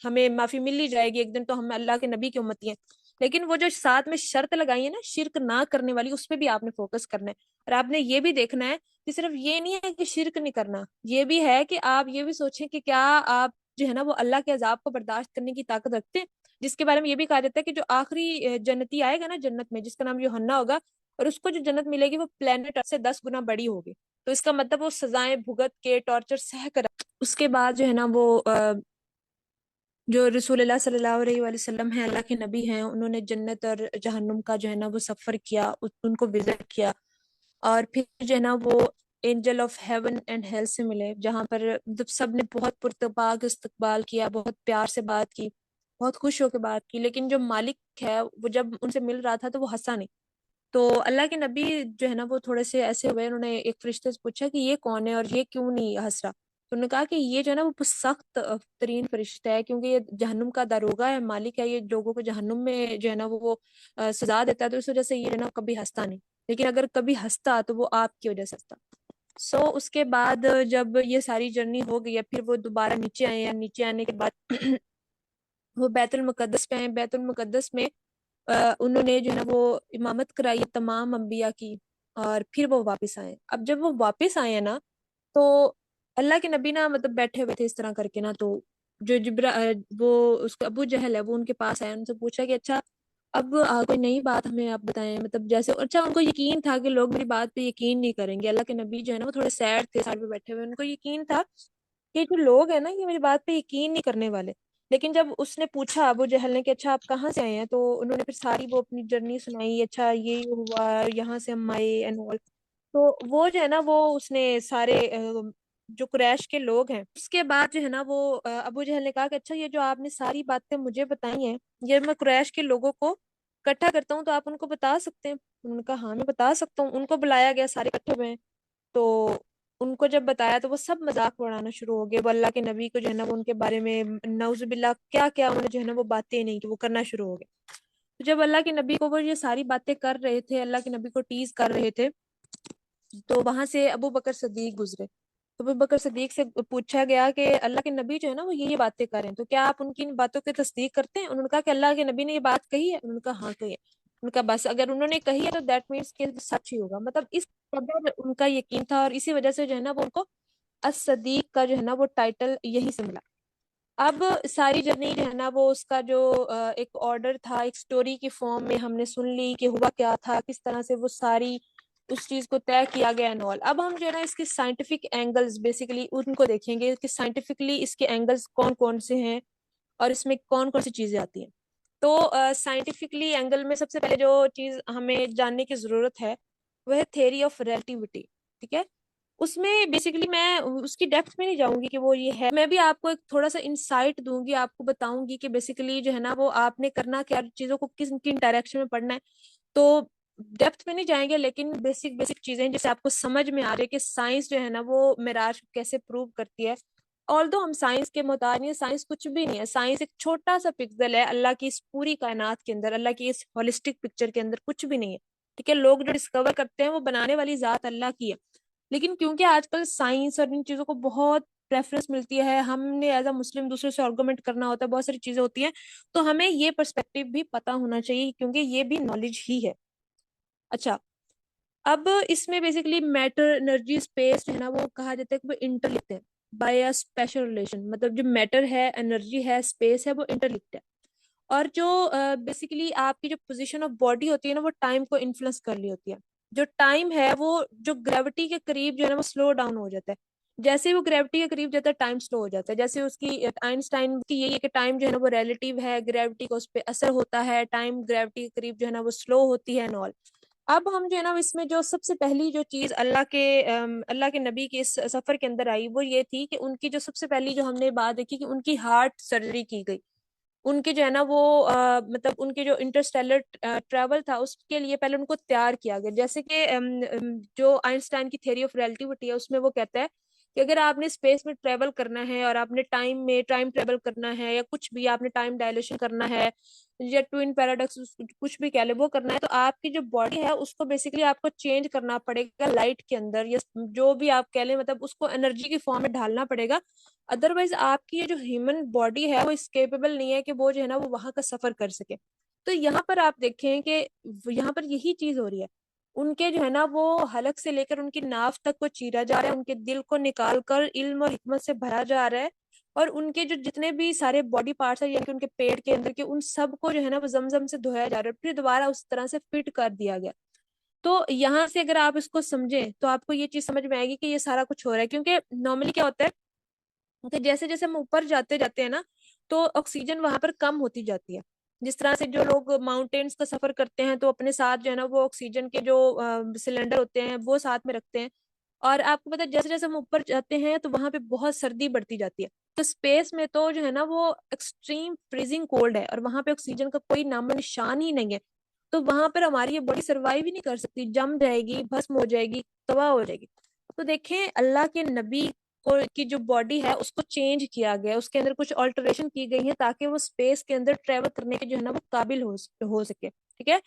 ہمیں معافی مل ہی جائے گی، ایک دن تو ہم اللہ کے نبی کی امتی ہیں. لیکن وہ جو ساتھ میں شرط لگائی ہے نا شرک نہ کرنے والی، اس پہ بھی آپ نے فوکس کرنا ہے. اور آپ نے یہ بھی دیکھنا ہے کہ صرف یہ نہیں ہے کہ شرک نہیں کرنا، یہ بھی ہے کہ آپ یہ بھی سوچیں کہ کیا آپ جو ہے نا وہ اللہ کے عذاب کو برداشت کرنے کی طاقت رکھتے ہیں. جس کے بارے میں یہ بھی کہا جاتا ہے کہ جو آخری جنتی آئے گا نا جنت میں، جس کا نام یوحنا ہوگا، اور اس کو جو جنت ملے گی وہ پلانٹ سے 10 گنا بڑی ہوگی. تو اس کا مطلب وہ سزائیں بھگت کے، ٹارچر سہ کر، اس کے بعد جو ہے نا وہ جو رسول اللہ صلی اللہ علیہ وآلہ وسلم ہیں، اللہ کے نبی ہیں، انہوں نے جنت اور جہنم کا جو ہے نا وہ سفر کیا، ان کو وزٹ کیا. اور پھر جو ہے نا وہ angel of heaven and hell سے ملے، جہاں پر جب سب نے بہت پرتپاک استقبال کیا، بہت پیار سے بات کی، بہت خوش ہو کے بات کی. لیکن جو مالک ہے وہ جب ان سے مل رہا تھا تو وہ ہنسا نہیں. تو اللہ کے نبی جو ہے نا وہ تھوڑے سے ایسے ہوئے، انہوں نے ایک فرشتے سے پوچھا کہ یہ کون ہے اور یہ کیوں نہیں ہنس رہا. تو انہوں نے کہا کہ یہ جو ہے نا وہ سخت ترین فرشتہ ہے، کیونکہ یہ جہنم کا داروغہ ہے، مالک ہے، یہ لوگوں کو جہنم میں جو ہے نا وہ سزا دیتا ہے. تو اس وجہ سے یہ جو ہے نا کبھی ہنستا نہیں، لیکن اگر کبھی ہنستا تو وہ آپ کی وجہ سے ہنستا. اس کے بعد جب یہ ساری جرنی ہو گئی ہے، پھر وہ دوبارہ نیچے آئے ہیں. نیچے آنے کے بعد وہ بیت المقدس پہ آئے. بیت المقدس میں انہوں نے جو ہے نا وہ امامت کرائی تمام انبیاء کی، اور پھر وہ واپس آئے. اب جب وہ واپس آئے ہیں نا تو اللہ کے نبی نا مطلب بیٹھے ہوئے تھے اس طرح کر کے نا، تو جو وہ اس کا ابو جہل ہے وہ ان کے پاس آیا، ان سے پوچھا کہ اچھا اب کوئی نئی بات ہمیں آپ بتائیں. مطلب جیسے اچھا ان کو یقین تھا کہ لوگ میری بات پہ یقین نہیں کریں گے. اللہ کے نبی جو ہے نا وہ تھوڑے سیڈ تھے سائڈ پہ بیٹھے ہوئے، ان کو یقین تھا کہ جو لوگ ہیں نا یہ میری بات پہ یقین نہیں کرنے والے. لیکن جب اس نے پوچھا ابو جہل نے کہ اچھا آپ کہاں سے آئے ہیں، تو انہوں نے پھر ساری وہ اپنی جرنی سنائی. اچھا یہ ہوا، یہاں سے ہم آئے اینڈ آل. تو وہ جو ہے نا وہ اس نے سارے جو قریش کے لوگ ہیں، اس کے بعد جو ہے نا وہ ابو جہل نے کہا کہ اچھا یہ جو آپ نے ساری باتیں مجھے بتائی ہیں، یہ میں قریش کے لوگوں کو اکٹھا کرتا ہوں تو آپ ان کو بتا سکتے ہیں. انہوں نے کہا ہاں میں بتا سکتا ہوں. ان کو بلایا گیا، سارے اکٹھے ہوئے ہیں. تو ان کو جب بتایا تو وہ سب مذاق اڑانا شروع ہو گئے. وہ اللہ کے نبی کو جو ہے نا وہ ان کے بارے میں نعوذ باللہ کیا کیا انہیں جو ہے نا وہ باتیں نہیں کہ وہ کرنا شروع ہو گئے. تو جب اللہ کے نبی کو وہ یہ ساری باتیں کر رہے تھے، اللہ کے نبی کو ٹیز کر رہے تھے، تو وہاں سے ابو بکر صدیق گزرے. تو ابو بکر صدیق سے پوچھا گیا کہ اللہ کے نبی جو ہے نا وہ یہ باتیں کر رہے ہیں، تو کیا آپ ان کی ان باتوں کی تصدیق کرتے ہیں؟ انہوں نے کہا کہ اللہ کے نبی نے یہ بات کہی ہے. انہوں نے کہا ہاں کہی ہے. ان کا بس اگر انہوں نے کہی ہے تو دیٹ مینس کہ سچ ہی ہوگا. مطلب اس قدر ان کا یقین تھا، اور اسی وجہ سے جو ہے نا وہ ان کو الصدیق کا جو ہے نا وہ ٹائٹل یہی سے ملا. اب ساری جرنی جو ہے نا وہ اس کا جو ایک آرڈر تھا، ایک سٹوری کی فارم میں ہم نے سن لی کہ ہوا کیا تھا، کس طرح سے وہ ساری اس چیز کو طے کیا گیا اینڈ آل. اب ہم جو ہے نا اس کے سائنٹیفک اینگلز بیسیکلی ان کو دیکھیں گے کہ سائنٹیفکلی اس کے اینگلز کون کون سے ہیں اور اس میں کون کون سی چیزیں آتی ہیں. تو سائنٹیفکلی اینگل میں سب سے پہلے جو چیز ہمیں جاننے کی ضرورت ہے وہ ہے تھیوری آف ریلیٹیوٹی. ٹھیک ہے، اس میں بیسیکلی میں اس کی ڈیپتھ میں نہیں جاؤں گی کہ وہ یہ ہے، میں بھی آپ کو ایک تھوڑا سا انسائٹ دوں گی، آپ کو بتاؤں گی کہ بیسیکلی جو ہے نا وہ آپ نے کرنا کیا، چیزوں کو کن ڈائریکشن میں پڑھنا ہے. تو ڈیپتھ میں نہیں جائیں گے، لیکن بیسک چیزیں جیسے آپ کو سمجھ میں آ رہی ہے کہ سائنس جو ہے نا وہ معراج کیسے پروو کرتی ہے. آلدو ہم سائنس کے محتاج نہیں، سائنس کچھ بھی نہیں ہے. سائنس ایک چھوٹا سا پکسل ہے اللہ کی اس پوری کائنات کے اندر، اللہ کی اس ہولسٹک پکچر کے اندر کچھ بھی نہیں ہے. ٹھیک ہے، لوگ جو ڈسکور کرتے ہیں وہ بنانے والی ذات اللہ کی ہے. لیکن کیونکہ آج کل سائنس اور ان چیزوں کو بہت پریفرنس ملتی ہے، ہم نے ایز اے مسلم دوسرے سے آرگومنٹ کرنا ہوتا ہے، بہت ساری چیزیں ہوتی ہیں، تو ہمیں یہ پرسپیکٹیو بھی پتا ہونا چاہیے کیونکہ یہ بھی نالج ہی ہے. اچھا، اب اس میں بیسیکلی میٹر، انرجی، اسپیس جو ہے نا وہ کہا جاتا ہے کہ وہ انٹرلکٹ ہے بائی اے اسپیشل ریلیشن. مطلب جو میٹر ہے، انرجی ہے، اسپیس ہے، وہ انٹرلکٹ ہے. اور جو بیسیکلی آپ کی جو پوزیشن آف باڈی ہوتی ہے نا وہ ٹائم کو انفلوئنس کر لی ہوتی ہے. جو ٹائم ہے وہ جو گریوٹی کے قریب جو ہے نا وہ سلو ڈاؤن ہو جاتا ہے. جیسے وہ گریوٹی کے قریب جاتا ہے ٹائم سلو ہو جاتا ہے. جیسے اس کی آئنسٹائن کی یہی ہے کہ ٹائم جو ہے نا وہ ریلیٹیو ہے، گریوٹی کا اس پہ اثر ہوتا ہے، ٹائم گریوٹی کے قریب جو ہے نا وہ سلو ہوتی ہے نال. اب ہم جو ہے نا اس میں جو سب سے پہلی جو چیز اللہ کے نبی کے اس سفر کے اندر آئی وہ یہ تھی کہ ان کی جو سب سے پہلی جو ہم نے بات دیکھی کہ ان کی ہارٹ سرجری کی گئی. ان کے جو ہے نا وہ مطلب ان کے جو انٹرسٹیلر ٹریول تھا اس کے لیے پہلے ان کو تیار کیا گیا. جیسے کہ جو آئنسٹائن کی تھیوری آف ریلیٹیوٹی ہے اس میں وہ کہتا ہے کہ اگر آپ نے اسپیس میں ٹریول کرنا ہے اور آپ نے ٹائم ٹریول کرنا ہے یا کچھ بھی آپ نے ٹائم ڈائلیشن کرنا ہے یا ٹوین پیراڈاکس کچھ بھی کہہ لے وہ کرنا ہے، تو آپ کی جو باڈی ہے اس کو بیسیکلی آپ کو چینج کرنا پڑے گا لائٹ کے اندر، یا جو بھی آپ کہہ لیں مطلب اس کو انرجی کی فارم میں ڈھالنا پڑے گا. ادروائز آپ کی یہ جو ہیومن باڈی ہے وہ اس کیپیبل نہیں ہے کہ وہ جو ہے نا وہ وہاں کا سفر کر سکے. تو یہاں پر آپ دیکھیں کہ یہاں پر یہی چیز ہو رہی ہے. ان کے جو ہے نا وہ حلق سے لے کر ان کی ناف تک کو چیرا جا رہا ہے، ان کے دل کو نکال کر علم اور حکمت سے بھرا جا رہا ہے، اور ان کے جو جتنے بھی سارے باڈی پارٹس ہیں یعنی کہ ان کے پیٹ کے اندر کے ان سب کو جو ہے نا وہ زمزم سے دھویا جا رہا ہے، پھر دوبارہ اس طرح سے فٹ کر دیا گیا. تو یہاں سے اگر آپ اس کو سمجھیں تو آپ کو یہ چیز سمجھ میں آئے گی کہ یہ سارا کچھ ہو رہا ہے. کیونکہ نارملی کیا ہوتا ہے کہ جیسے جیسے ہم اوپر جاتے جاتے ہیں نا تو آکسیجن وہاں پر کم ہوتی جاتی ہے. جس طرح سے جو لوگ ماؤنٹینس کا سفر کرتے ہیں تو اپنے ساتھ جو ہے نا وہ آکسیجن کے جو سلنڈر ہوتے ہیں وہ ساتھ میں رکھتے ہیں. اور آپ کو پتا ہے جیسے جیسے ہم اوپر جاتے ہیں تو وہاں پہ بہت سردی بڑھتی جاتی ہے. تو اسپیس میں تو جو ہے نا وہ ایکسٹریم فریزنگ کولڈ ہے اور وہاں پہ آکسیجن کا کوئی نام و نشان ہی نہیں ہے. تو وہاں پر ہماری یہ باڈی سروائیو ہی نہیں کر سکتی، جم جائے گی، بھسم ہو جائے گی، تباہ ہو جائے گی. تو دیکھیں اللہ کے نبی کی جو باڈی ہے اس کو چینج کیا گیا، اس کے اندر کچھ آلٹریشن کی گئی ہے تاکہ وہ اسپیس کے اندر ٹریول کرنے کے جو ہے نا وہ قابل ہو سکے. ٹھیک ہے.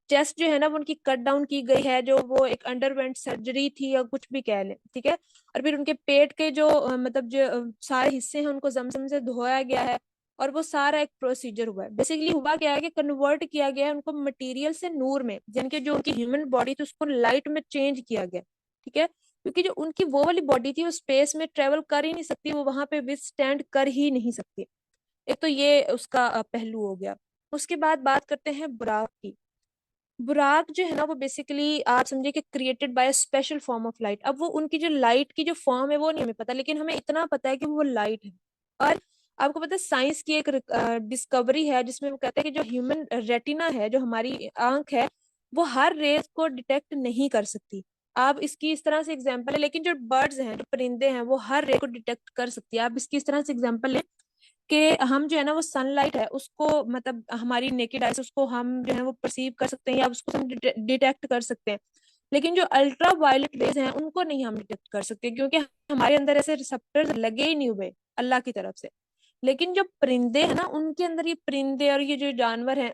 چیسٹ جو ہے نا وہ ان کی کٹ ڈاؤن کی گئی ہے، جو وہ ایک انڈر وینٹ سرجری تھی یا کچھ بھی کہہ لیں. ٹھیک ہے. اور پھر ان کے پیٹ کے جو مطلب جو سارے حصے ہیں ان کو زمزم سے دھویا گیا ہے، اور وہ سارا ایک پروسیجر ہوا ہے. بیسیکلی ہوا کیا ہے کہ کنورٹ کیا گیا ہے ان کو مٹیریل سے نور میں، جن کے جو ان کی ہیومن باڈی تھی اس کو لائٹ میں چینج کیا گیا. ٹھیک ہے. کیونکہ جو ان کی وہ والی باڈی تھی وہ اسپیس میں ٹریول کر ہی نہیں سکتی، وہ وہاں پہ وتھ اسٹینڈ کر ہی نہیں سکتی. ایک تو یہ اس کا پہلو ہو گیا. اس کے بعد بات کرتے ہیں براق کی. براق جو ہے نا وہ بیسیکلی آپ سمجھے کہ created by special form of light. اب وہ ان کی جو لائٹ کی جو فارم ہے وہ نہیں ہمیں پتا، لیکن ہمیں اتنا پتا ہے کہ وہ لائٹ ہے. اور آپ کو پتا ہے سائنس کی ایک ڈسکوری ہے جس میں وہ کہتے ہیں کہ جو ہیومن ریٹینا ہے، جو ہماری آنکھ ہے، وہ ہر ریز کو ڈیٹیکٹ نہیں کر سکتی. آپ اس کی اس طرح سے ایگزامپل ہے، لیکن جو برڈز ہیں، جو پرندے ہیں، وہ ہر رے کو ڈیٹیکٹ کر سکتی ہے. آپ اس کی اس طرح سے ایگزامپل لیں کہ ہم جو ہے نا وہ سن لائٹ ہے اس کو مطلب ہماری نیکڈ آئی سے اس کو ہم جو ہے وہ پرسیو کر سکتے ہیں یا اس کو ہم ڈیٹیکٹ کر سکتے ہیں، لیکن جو الٹرا وائلٹ ریز ہیں ان کو نہیں ہم ڈیٹیکٹ کر سکتے کیونکہ ہمارے اندر ایسے ریسپٹرز لگے ہی نہیں ہوئے اللہ کی طرف سے. لیکن جو پرندے ہیں نا ان کے اندر، یہ پرندے اور یہ جو جانور ہیں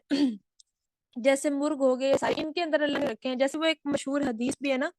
جیسے مرغ ہو گئے، سارے ان کے اندر اللہ نے رکھے ہیں. جیسے وہ ایک مشہور حدیث بھی ہے نا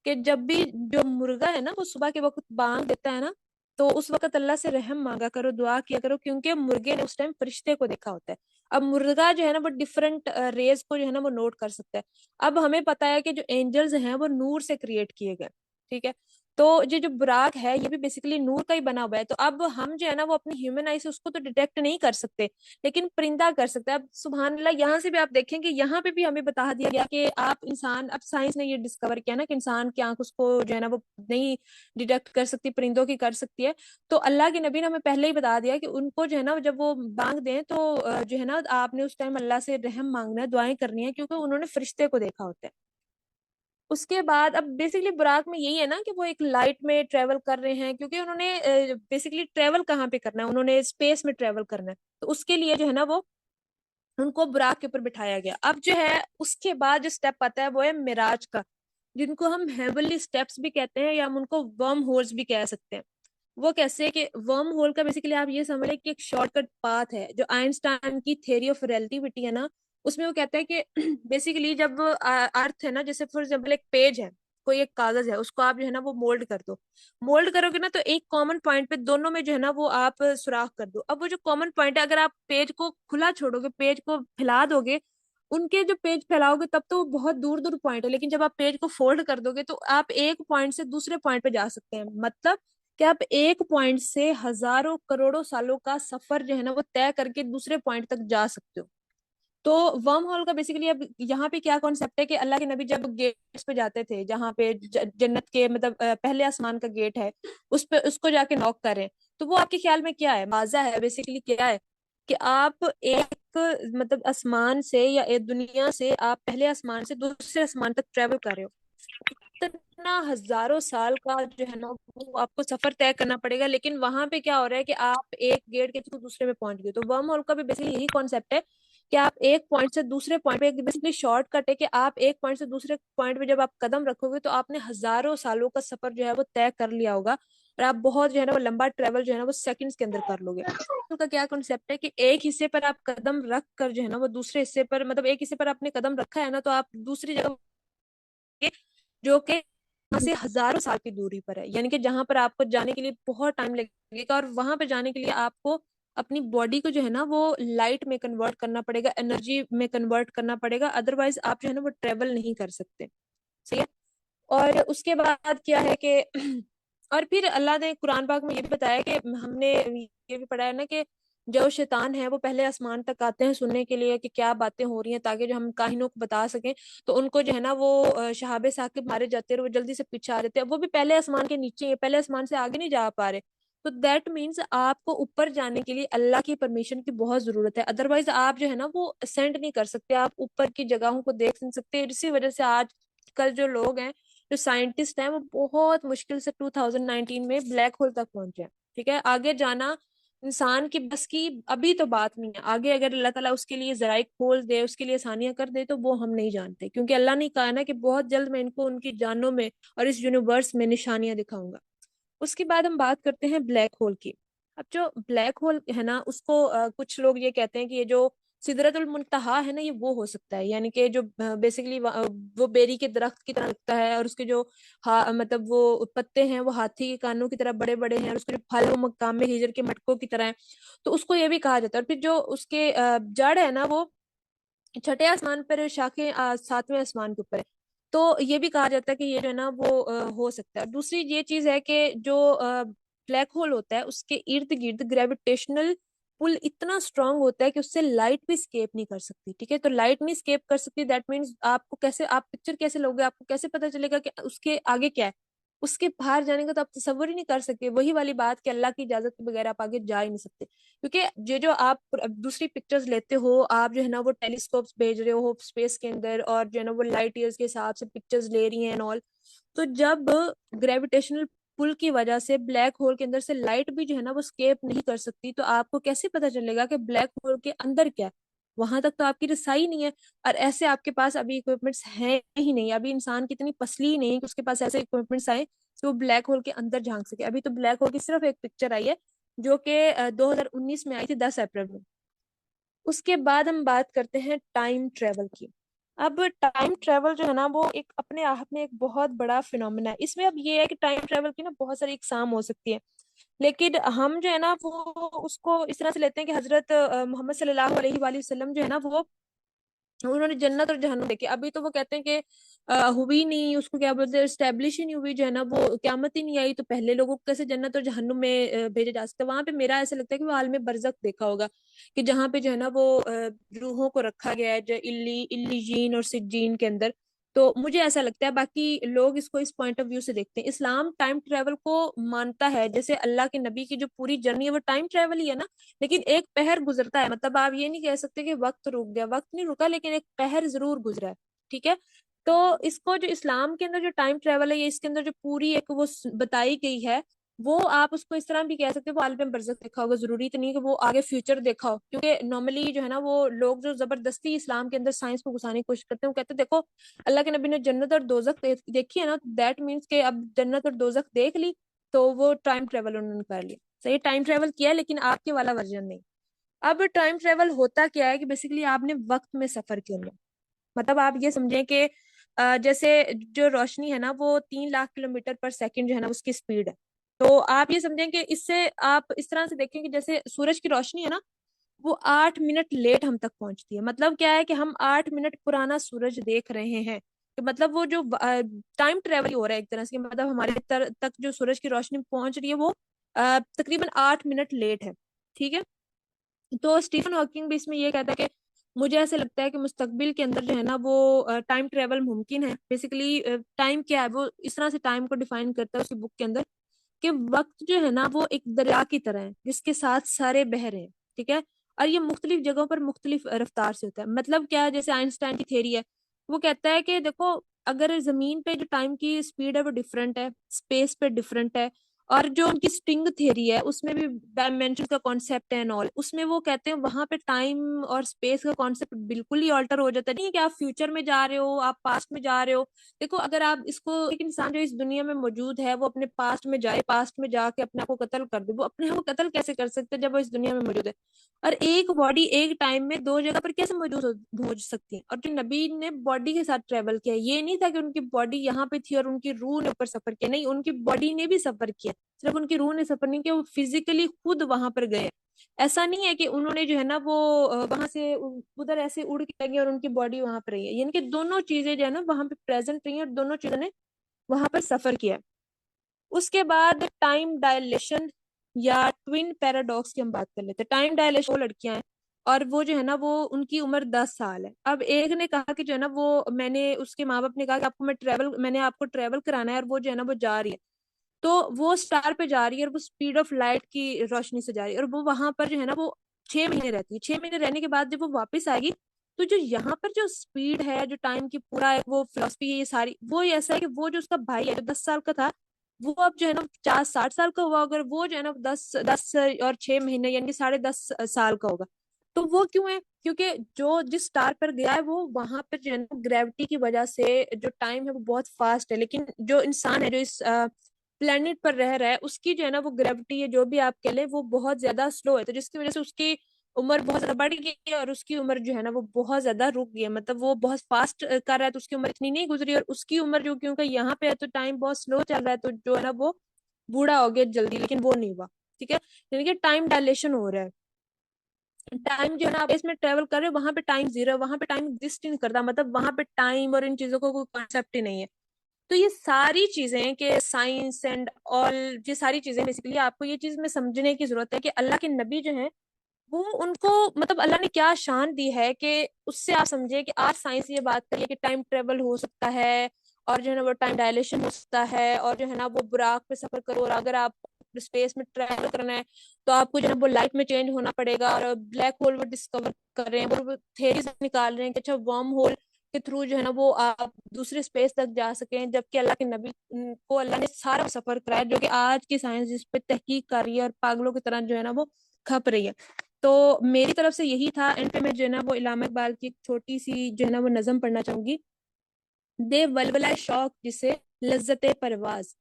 کہ جب بھی جو مرغا ہے نا وہ صبح کے وقت بانگ دیتا ہے نا تو اس وقت اللہ سے رحم مانگا کرو، دعا کیا کرو، کیونکہ مرغے نے اس ٹائم فرشتے کو دیکھا ہوتا ہے. اب مرغا جو ہے نا وہ ڈفرنٹ ریز کو جو ہے نا وہ نوٹ کر سکتا ہے. اب ہمیں پتا ہے کہ جو اینجلز ہیں وہ نور سے کریٹ کیے گئے. ٹھیک ہے. تو یہ جو براق ہے یہ بھی بیسیکلی نور کا ہی بنا ہوا ہے. تو اب ہم جو ہے نا وہ اپنی ہیومن آئی سے اس کو تو ڈیٹیکٹ نہیں کر سکتے، لیکن پرندہ کر سکتا ہے. اب سبحان اللہ یہاں سے بھی آپ دیکھیں کہ یہاں پہ بھی ہمیں بتا دیا گیا کہ آپ انسان، اب سائنس نے یہ ڈسکور کیا نا کہ انسان کی آنکھ اس کو جو ہے نا وہ نہیں ڈیٹیکٹ کر سکتی، پرندوں کی کر سکتی ہے. تو اللہ کے نبی نے ہمیں پہلے ہی بتا دیا کہ ان کو جو ہے نا جب وہ بانگ دیں تو جو ہے نا آپ نے اس ٹائم اللہ سے رحم مانگنا ہے، دعائیں کرنی ہے، کیونکہ انہوں نے فرشتے کو دیکھا ہوتا ہے. اس کے بعد اب بیسیکلی براق میں یہی ہے نا کہ وہ ایک لائٹ میں ٹریول کر رہے ہیں، کیونکہ انہوں نے بیسیکلی ٹریول کہاں پہ کرنا ہے، انہوں نے اسپیس میں ٹریول کرنا ہے. تو اس کے لیے جو ہے نا وہ ان کو براق کے اوپر بٹھایا گیا. اب جو ہے اس کے بعد جو اسٹیپ آتا ہے وہ ہے معراج کا، جن کو ہم ہیونلی اسٹیپس بھی کہتے ہیں یا ہم ان کو ورم ہولز بھی کہہ سکتے ہیں. وہ کیسے کہ ورم ہول کا بیسیکلی آپ یہ سمجھیں کہ ایک شارٹ کٹ پاتھ ہے. جو آئنسٹائن کی تھیوری آف ریلیٹیوٹی ہے نا اس میں وہ کہتا ہے کہ بیسیکلی جب ارتھ ہے نا، جیسے فار ایگزامپل ایک پیج ہے، کوئی ایک کاغذ ہے، اس کو آپ جو ہے نا وہ مولڈ کر دو. مولڈ کرو گے نا تو ایک کامن پوائنٹ پہ دونوں میں جو ہے نا وہ آپ سوراخ کر دو. اب وہ جو کامن پوائنٹ ہے اگر آپ پیج کو کھلا چھوڑو گے، پیج کو پھیلا دو گے، ان کے جو پیج پھیلاؤ گے تب تو وہ بہت دور دور پوائنٹ ہے، لیکن جب آپ پیج کو فولڈ کر دو گے تو آپ ایک پوائنٹ سے دوسرے پوائنٹ پہ جا سکتے ہیں. مطلب کہ آپ ایک پوائنٹ سے ہزاروں کروڑوں سالوں کا سفر جو ہے نا وہ طے کر کے دوسرے پوائنٹ تک جا سکتے ہو. تو ورم ہول کا بیسیکلی اب یہاں پہ کیا کانسیپٹ ہے کہ اللہ کے نبی جب گیٹس پہ جاتے تھے، جہاں پہ جنت کے مطلب پہلے آسمان کا گیٹ ہے، اس کو جا کے نوک کریں، تو وہ آپ کے خیال میں کیا ہے؟ واضح ہے بیسیکلی کیا ہے کہ آپ ایک مطلب آسمان سے یا ایک دنیا سے آپ پہلے آسمان سے دوسرے آسمان تک ٹریول کر رہے ہو. اتنا ہزاروں سال کا جو ہے نا وہ آپ کو سفر طے کرنا پڑے گا، لیکن وہاں پہ کیا ہو رہا ہے کہ آپ ایک گیٹ کے تھرو دوسرے میں پہنچ گئے. تو ورم ہول کا بھی بیسیکلی یہی کانسیپٹ ہے کہ آپ ایک پوائنٹ سے دوسرے پوائنٹ پہ، بیسیکلی شارٹ کٹ ہے کہ آپ ایک پوائنٹ سے دوسرے پوائنٹ پہ جب آپ قدم رکھو گے تو آپ نے ہزاروں سالوں کا سفر جو ہے وہ طے کر لیا ہوگا. اور آپ بہت جو ہے نا وہ لمبا ٹریول جو ہے نا وہ سیکنڈز کے اندر کر لو گے. کا کیا کنسیپٹ ہے کہ ایک حصے پر آپ قدم رکھ کر جو ہے نا وہ دوسرے حصے پر، مطلب ایک حصے پر آپ نے قدم رکھا ہے نا تو آپ دوسری جگہ جو کہ یہاں سے ہزاروں سال کی دوری پر ہے، یعنی کہ جہاں پر آپ کو جانے کے لیے بہت ٹائم لگے گا، اور وہاں پہ جانے کے لیے آپ کو اپنی باڈی کو جو ہے نا وہ لائٹ میں کنورٹ کرنا پڑے گا، انرجی میں کنورٹ کرنا پڑے گا، ادروائز آپ جو ہے نا وہ ٹریول نہیں کر سکتے. صحیح ہے. اور اس کے بعد کیا ہے کہ اور پھر اللہ نے قرآن پاک میں یہ بھی بتایا کہ ہم نے یہ بھی پڑھا ہے نا کہ جو شیطان ہے وہ پہلے آسمان تک آتے ہیں سننے کے لیے کہ کیا باتیں ہو رہی ہیں، تاکہ جو ہم کاہنوں کو بتا سکیں. تو ان کو جو ہے نا وہ شہاب ثاقب مارے جاتے ہیں اور وہ جلدی سے پیچھے آ رہتے ہیں، وہ بھی پہلے آسمان کے نیچے ہیں، پہلے آسمان سے آگے نہیں جا پا رہے. تو دیٹ مینس آپ کو اوپر جانے کے لیے اللہ کی پرمیشن کی بہت ضرورت ہے، ادروائز آپ جو ہے نا وہ اسینڈ نہیں کر سکتے، آپ اوپر کی جگہوں کو دیکھ نہیں سکتے. اسی وجہ سے آج کل جو لوگ ہیں، جو سائنٹسٹ ہیں، وہ بہت مشکل سے 2019 میں بلیک ہول تک پہنچے ہیں. ٹھیک ہے. آگے جانا انسان کی بس کی ابھی تو بات نہیں ہے، آگے اگر اللہ تعالیٰ اس کے لیے ذرائع کھول دے، اس کے لیے آسانیاں کر دے، تو وہ ہم نہیں جانتے، کیونکہ اللہ نے کہا نا کہ بہت جلد میں ان کو ان کی جانوں میں اور اس یونیورس میں نشانیاں دکھاؤں گا. اس کے بعد ہم بات کرتے ہیں بلیک ہول کی. اب جو بلیک ہول ہے نا اس کو کچھ لوگ یہ کہتے ہیں کہ یہ جو سدرت المنتہا ہے نا یہ وہ ہو سکتا ہے، یعنی کہ جو بیسیکلی وہ بیری کے درخت کی طرح لگتا ہے، اور اس کے جو مطلب وہ پتے ہیں وہ ہاتھی کے کانوں کی طرح بڑے بڑے ہیں، اور اس کے جو پھل وہ مقام میں ہجر کے مٹکوں کی طرح ہیں. تو اس کو یہ بھی کہا جاتا ہے. اور پھر جو اس کے جڑ ہے نا وہ چھٹے آسمان پر، شاخیں ساتویں آسمان کے اوپر ہے. تو یہ بھی کہا جاتا ہے کہ یہ جو ہے نا وہ ہو سکتا ہے. اور دوسری یہ چیز ہے کہ جو بلیک ہول ہوتا ہے اس کے ارد گرد گریویٹیشنل پل اتنا اسٹرانگ ہوتا ہے کہ اس سے لائٹ بھی اسکیپ نہیں کر سکتی. ٹھیک ہے. تو لائٹ نہیں اسکیپ کر سکتی، دیٹ مینس آپ کو کیسے، آپ پکچر کیسے لوگے، آپ کو کیسے پتا چلے گا کہ اس کے آگے کیا ہے، اس کے باہر جانے کا تو آپ تصور ہی نہیں کر سکتے. وہی والی بات کہ اللہ کی اجازت کے بغیر آپ آگے جا ہی نہیں سکتے، کیونکہ جو آپ دوسری پکچرز لیتے ہو، آپ جو ہے نا وہ ٹیلیسکوپس بھیج رہے ہو اسپیس کے اندر، اور جو ہے نا وہ لائٹ ایئرز کے حساب سے پکچرز لے رہی ہیں آل. تو جب گریویٹیشنل پل کی وجہ سے بلیک ہول کے اندر سے لائٹ بھی جو ہے نا وہ اسکیپ نہیں کر سکتی، تو آپ کو کیسے پتا چلے گا کہ بلیک ہول کے اندر کیا ہے؟ وہاں تک تو آپ کی رسائی نہیں ہے. اور ایسے آپ کے پاس ابھی اکوپمنٹس ہیں ہی نہیں، ابھی انسان کی اتنی پسلی ہی نہیں کہ اس کے پاس ایسے اکوپمنٹس آئے کہ وہ بلیک ہول کے اندر جھانک سکے. ابھی تو بلیک ہول کی صرف ایک پکچر آئی ہے جو کہ 2019 میں آئی تھی، 10 اپریل میں. اس کے بعد ہم بات کرتے ہیں ٹائم ٹریول کی. اب ٹائم ٹریول جو ہے نا وہ ایک اپنے آپ میں ایک بہت بڑا فینومینا ہے. اس میں اب یہ ہے کہ ٹائم ٹریول کی نا بہت ساری اقسام ہو سکتی ہے، لیکن ہم جو ہے نا وہ اس کو اس طرح سے لیتے ہیں کہ حضرت محمد صلی اللہ علیہ وآلہ وسلم جو ہے نا وہ انہوں نے جنت اور جہنم دیکھے. ابھی تو وہ کہتے ہیں کہ ہوئی نہیں، اس کو کیا بولتے ہیں، اسٹیبلش ہی نہیں ہوئی، جو ہے نا وہ قیامت ہی نہیں آئی، تو پہلے لوگوں کو کیسے جنت اور جہنم میں بھیجا جا سکتا ہے. وہاں پہ میرا ایسا لگتا ہے کہ وہ عالم برزخ دیکھا ہوگا، کہ جہاں پہ جو ہے نا وہ روحوں کو رکھا گیا ہے، جو علیین اور سجین کے اندر. تو مجھے ایسا لگتا ہے، باقی لوگ اس کو اس پوائنٹ آف ویو سے دیکھتے ہیں. اسلام ٹائم ٹریول کو مانتا ہے، جیسے اللہ کے نبی کی جو پوری جرنی ہے وہ ٹائم ٹریول ہی ہے نا، لیکن ایک پہر گزرتا ہے. مطلب آپ یہ نہیں کہہ سکتے کہ وقت رک گیا، وقت نہیں رکا، لیکن ایک پہر ضرور گزرا ہے. ٹھیک ہے. تو اس کو جو اسلام کے اندر جو ٹائم ٹریول ہے، یہ اس کے اندر جو پوری ایک وہ بتائی گئی ہے، وہ آپ اس کو اس طرح بھی کہہ سکتے ہیں وہ عالم برزخ دیکھا ہوگا. ضروری تو نہیں کہ وہ آگے فیوچر دیکھا ہو، کیونکہ نارملی جو ہے نا وہ لوگ جو زبردستی اسلام کے اندر سائنس کو گھسانے کی کوشش کرتے ہیں، وہ کہتے ہیں دیکھو اللہ کے نبی نے جنت اور دوزخ دیکھی ہے نا، دیٹ مینس کہ اب جنت اور دوزخ دیکھ لی تو وہ ٹائم ٹریول انہوں نے کر لیا. صحیح، ٹائم ٹریول کیا لیکن آپ کے والا ورژن نہیں. اب ٹائم ٹریول ہوتا کیا ہے کہ بیسیکلی آپ نے وقت میں سفر کیا. مطلب آپ یہ سمجھیں کہ جیسے جو روشنی ہے نا وہ 3 لاکھ کلومیٹر پر سیکنڈ جو ہے نا اس کی سپیڈ ہے. تو آپ یہ سمجھیں کہ اس سے آپ اس طرح سے دیکھیں کہ جیسے سورج کی روشنی ہے نا وہ 8 منٹ لیٹ ہم تک پہنچتی ہے. مطلب کیا ہے کہ ہم 8 منٹ پرانا سورج دیکھ رہے ہیں. کہ مطلب وہ جو ٹائم ٹریول ہو رہا ہے ایک طرح سے، مطلب ہمارے تک جو سورج کی روشنی پہنچ رہی ہے وہ تقریباً 8 منٹ لیٹ ہے. ٹھیک ہے. تو اسٹیفن ہاکنگ بھی اس میں یہ کہتا ہے کہ مجھے ایسا لگتا ہے کہ مستقبل کے اندر جو ہے نا وہ ٹائم ٹریول ممکن ہے. بیسیکلی ٹائم کیا ہے، وہ اس طرح سے ٹائم کو ڈیفائن کرتا ہے اس کی بک کے اندر کہ وقت جو ہے نا وہ ایک دریا کی طرح ہے جس کے ساتھ سارے بہہ رہے ہیں. ٹھیک ہے. اور یہ مختلف جگہوں پر مختلف رفتار سے ہوتا ہے. مطلب کیا ہے، جیسے آئنسٹائن کی تھیوری ہے، وہ کہتا ہے کہ دیکھو اگر زمین پہ جو ٹائم کی اسپیڈ ہے وہ ڈفرینٹ ہے، اسپیس پہ ڈفرینٹ ہے، اور جو ان کی سٹرنگ تھیوری ہے اس میں بھی ڈائمینشن کا کانسیپٹ ہے اور اس میں وہ کہتے ہیں وہاں پہ ٹائم اور اسپیس کا کانسیپٹ بالکل ہی آلٹر ہو جاتا ہے. نہیں ہے کہ آپ فیوچر میں جا رہے ہو, آپ پاسٹ میں جا رہے ہو. دیکھو اگر آپ اس کو, ایک انسان جو اس دنیا میں موجود ہے وہ اپنے پاسٹ میں جائے, پاسٹ میں جا کے اپنے آپ کو قتل کر دے, وہ اپنے آپ کو قتل کیسے کر سکتے جب وہ اس دنیا میں موجود ہے؟ اور ایک باڈی ایک ٹائم میں دو جگہ پر کیسے موجود ہو سکتی ہے؟ اور جو نبی نے باڈی کے ساتھ ٹریول کیا, یہ نہیں تھا کہ ان کی باڈی یہاں پہ تھی اور ان کی روح نے اوپر سفر کیا, نہیں, ان کی باڈی نے بھی سفر کیا, صرف ان کی روح نے سفر نہیں کیا, وہ فزیکلی خود وہاں پر گئے. ایسا نہیں ہے کہ انہوں نے جو ہے نا وہ وہاں سے ادھر ایسے اڑ کے گئے اور ان کی باڈی وہاں پہ رہی ہے, یعنی کہ دونوں چیزیں جو ہے نا وہاں پہ پریزنٹ رہی ہیں اور دونوں چیزوں نے وہاں پر سفر کیا. اس کے بعد ٹائم ڈائلیشن یا ٹوین پیراڈاکس کی ہم بات کر لیتے ہیں. ٹائم ڈائلیشن, وہ لڑکیاں ہیں اور وہ جو ہے نا وہ ان کی عمر 10 سال ہے. اب ایک نے کہا کہ جو ہے نا وہ, میں نے اس کے ماں باپ نے کہا کہ آپ کو میں نے آپ کو ٹریول کرانا ہے, اور وہ جو ہے نا وہ جا رہی ہے, تو وہ اسٹار پہ جا رہی ہے اور وہ اسپیڈ آف لائٹ کی روشنی سے جا رہی ہے, اور وہ وہاں پر جو ہے نا وہ 6 مہینے رہتی ہے. 6 مہینے رہنے کے بعد جب وہ واپس آئے گی تو جو یہاں پر جو اسپیڈ ہے, جو ٹائم کی پورا ہے, وہ فلسفی ہے یہ ساری, وہ ایسا ہے کہ وہ جو اس کا بھائی ہے جو 10 سال کا تھا, وہ اب جو ہے نا 60 سال کا ہوا, اگر وہ جو ہے نا 10 اور 6 مہینے یعنی 10.5 سال کا ہوگا. تو وہ کیوں ہے؟ کیونکہ جو جس اسٹار پر گیا ہے وہ وہاں پہ جو ہے نا گریوٹی کی وجہ سے جو ٹائم ہے وہ بہت فاسٹ ہے, لیکن جو انسان ہے جو اس پلانٹ پر رہ رہا ہے اس کی جو ہے نا وہ گریوٹی ہے, جو بھی آپ کہہ لیں, وہ بہت زیادہ سلو ہے, تو جس کی وجہ سے اس کی عمر بہت زیادہ بڑھ گئی ہے اور اس کی عمر جو ہے نا وہ بہت زیادہ رک گئی ہے. مطلب وہ بہت فاسٹ کر رہا ہے تو اس کی عمر اتنی نہیں گزری, اور اس کی عمر جو کیونکہ یہاں پہ ہے تو ٹائم بہت سلو چل رہا ہے, تو جو ہے نا وہ بوڑھا ہو گیا جلدی, لیکن وہ نہیں ہوا. ٹھیک ہے, یعنی کہ ٹائم ڈائلیشن ہو رہا ہے. ٹائم جو ہے نا آپ اس میں ٹریول کر رہے ہو, وہاں پہ ٹائم زیرو ہے, وہاں پہ ٹائم ایگزسٹ نہیں کرتا, مطلب وہاں پہ ٹائم اور ان چیزوں کو کوئی کانسیپٹ ہی نہیں ہے. تو یہ ساری چیزیں کہ سائنس اینڈ آل, یہ ساری چیزیں بیسیکلی آپ کو یہ چیز میں سمجھنے کی ضرورت ہے کہ اللہ کے نبی جو ہیں وہ ان کو, مطلب اللہ نے کیا شان دی ہے کہ اس سے آپ سمجھے کہ آج سائنس یہ بات کریے کہ ٹائم ٹریول ہو سکتا ہے, اور جو ہے نا وہ ٹائم ڈائلیشن ہو سکتا ہے, اور جو ہے نا وہ براق پہ سفر کرو, اور اگر آپ اسپیس میں ٹریول کرنا ہے تو آپ کو جو ہے وہ لائٹ میں چینج ہونا پڑے گا, اور بلیک ہول وہ ڈسکور کر رہے ہیں, وہ تھیریز نکال رہے ہیں کہ اچھا ورم ہول کے تھرو جو ہے نا وہ آپ دوسرے اسپیس تک جا سکیں, جبکہ اللہ کے نبی کو اللہ نے سارا سفر کرایا, جو کہ آج کی سائنس جس پہ تحقیق کر رہی ہے اور پاگلوں کی طرح جو ہے نا وہ کھپ رہی ہے. تو میری طرف سے یہی تھا. اینڈ پہ میں جو ہے نا وہ علامہ اقبال کی ایک چھوٹی سی جو ہے نا وہ نظم پڑھنا چاہوں گی. دے ولولہ شوق جسے لذت پرواز,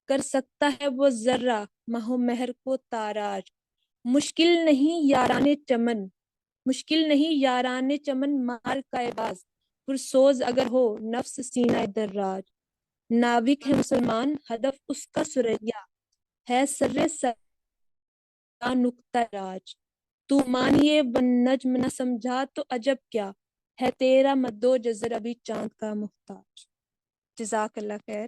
کر سکتا ہے وہ ذرہ مہ و مہر کو تاراج, مشکل نہیں یاران چمن مار کا باز, پرسوز اگر ہو نفس سینہ دراج, ناوک ہے مسلمان ہدف اس کا سریا, ہے سر نقطہ راج, تو مانیے ون نجم نہ سمجھا تو عجب کیا, ہے تیرا مد و جزر ابھی چاند کا محتاج. جزاک اللہ خیر.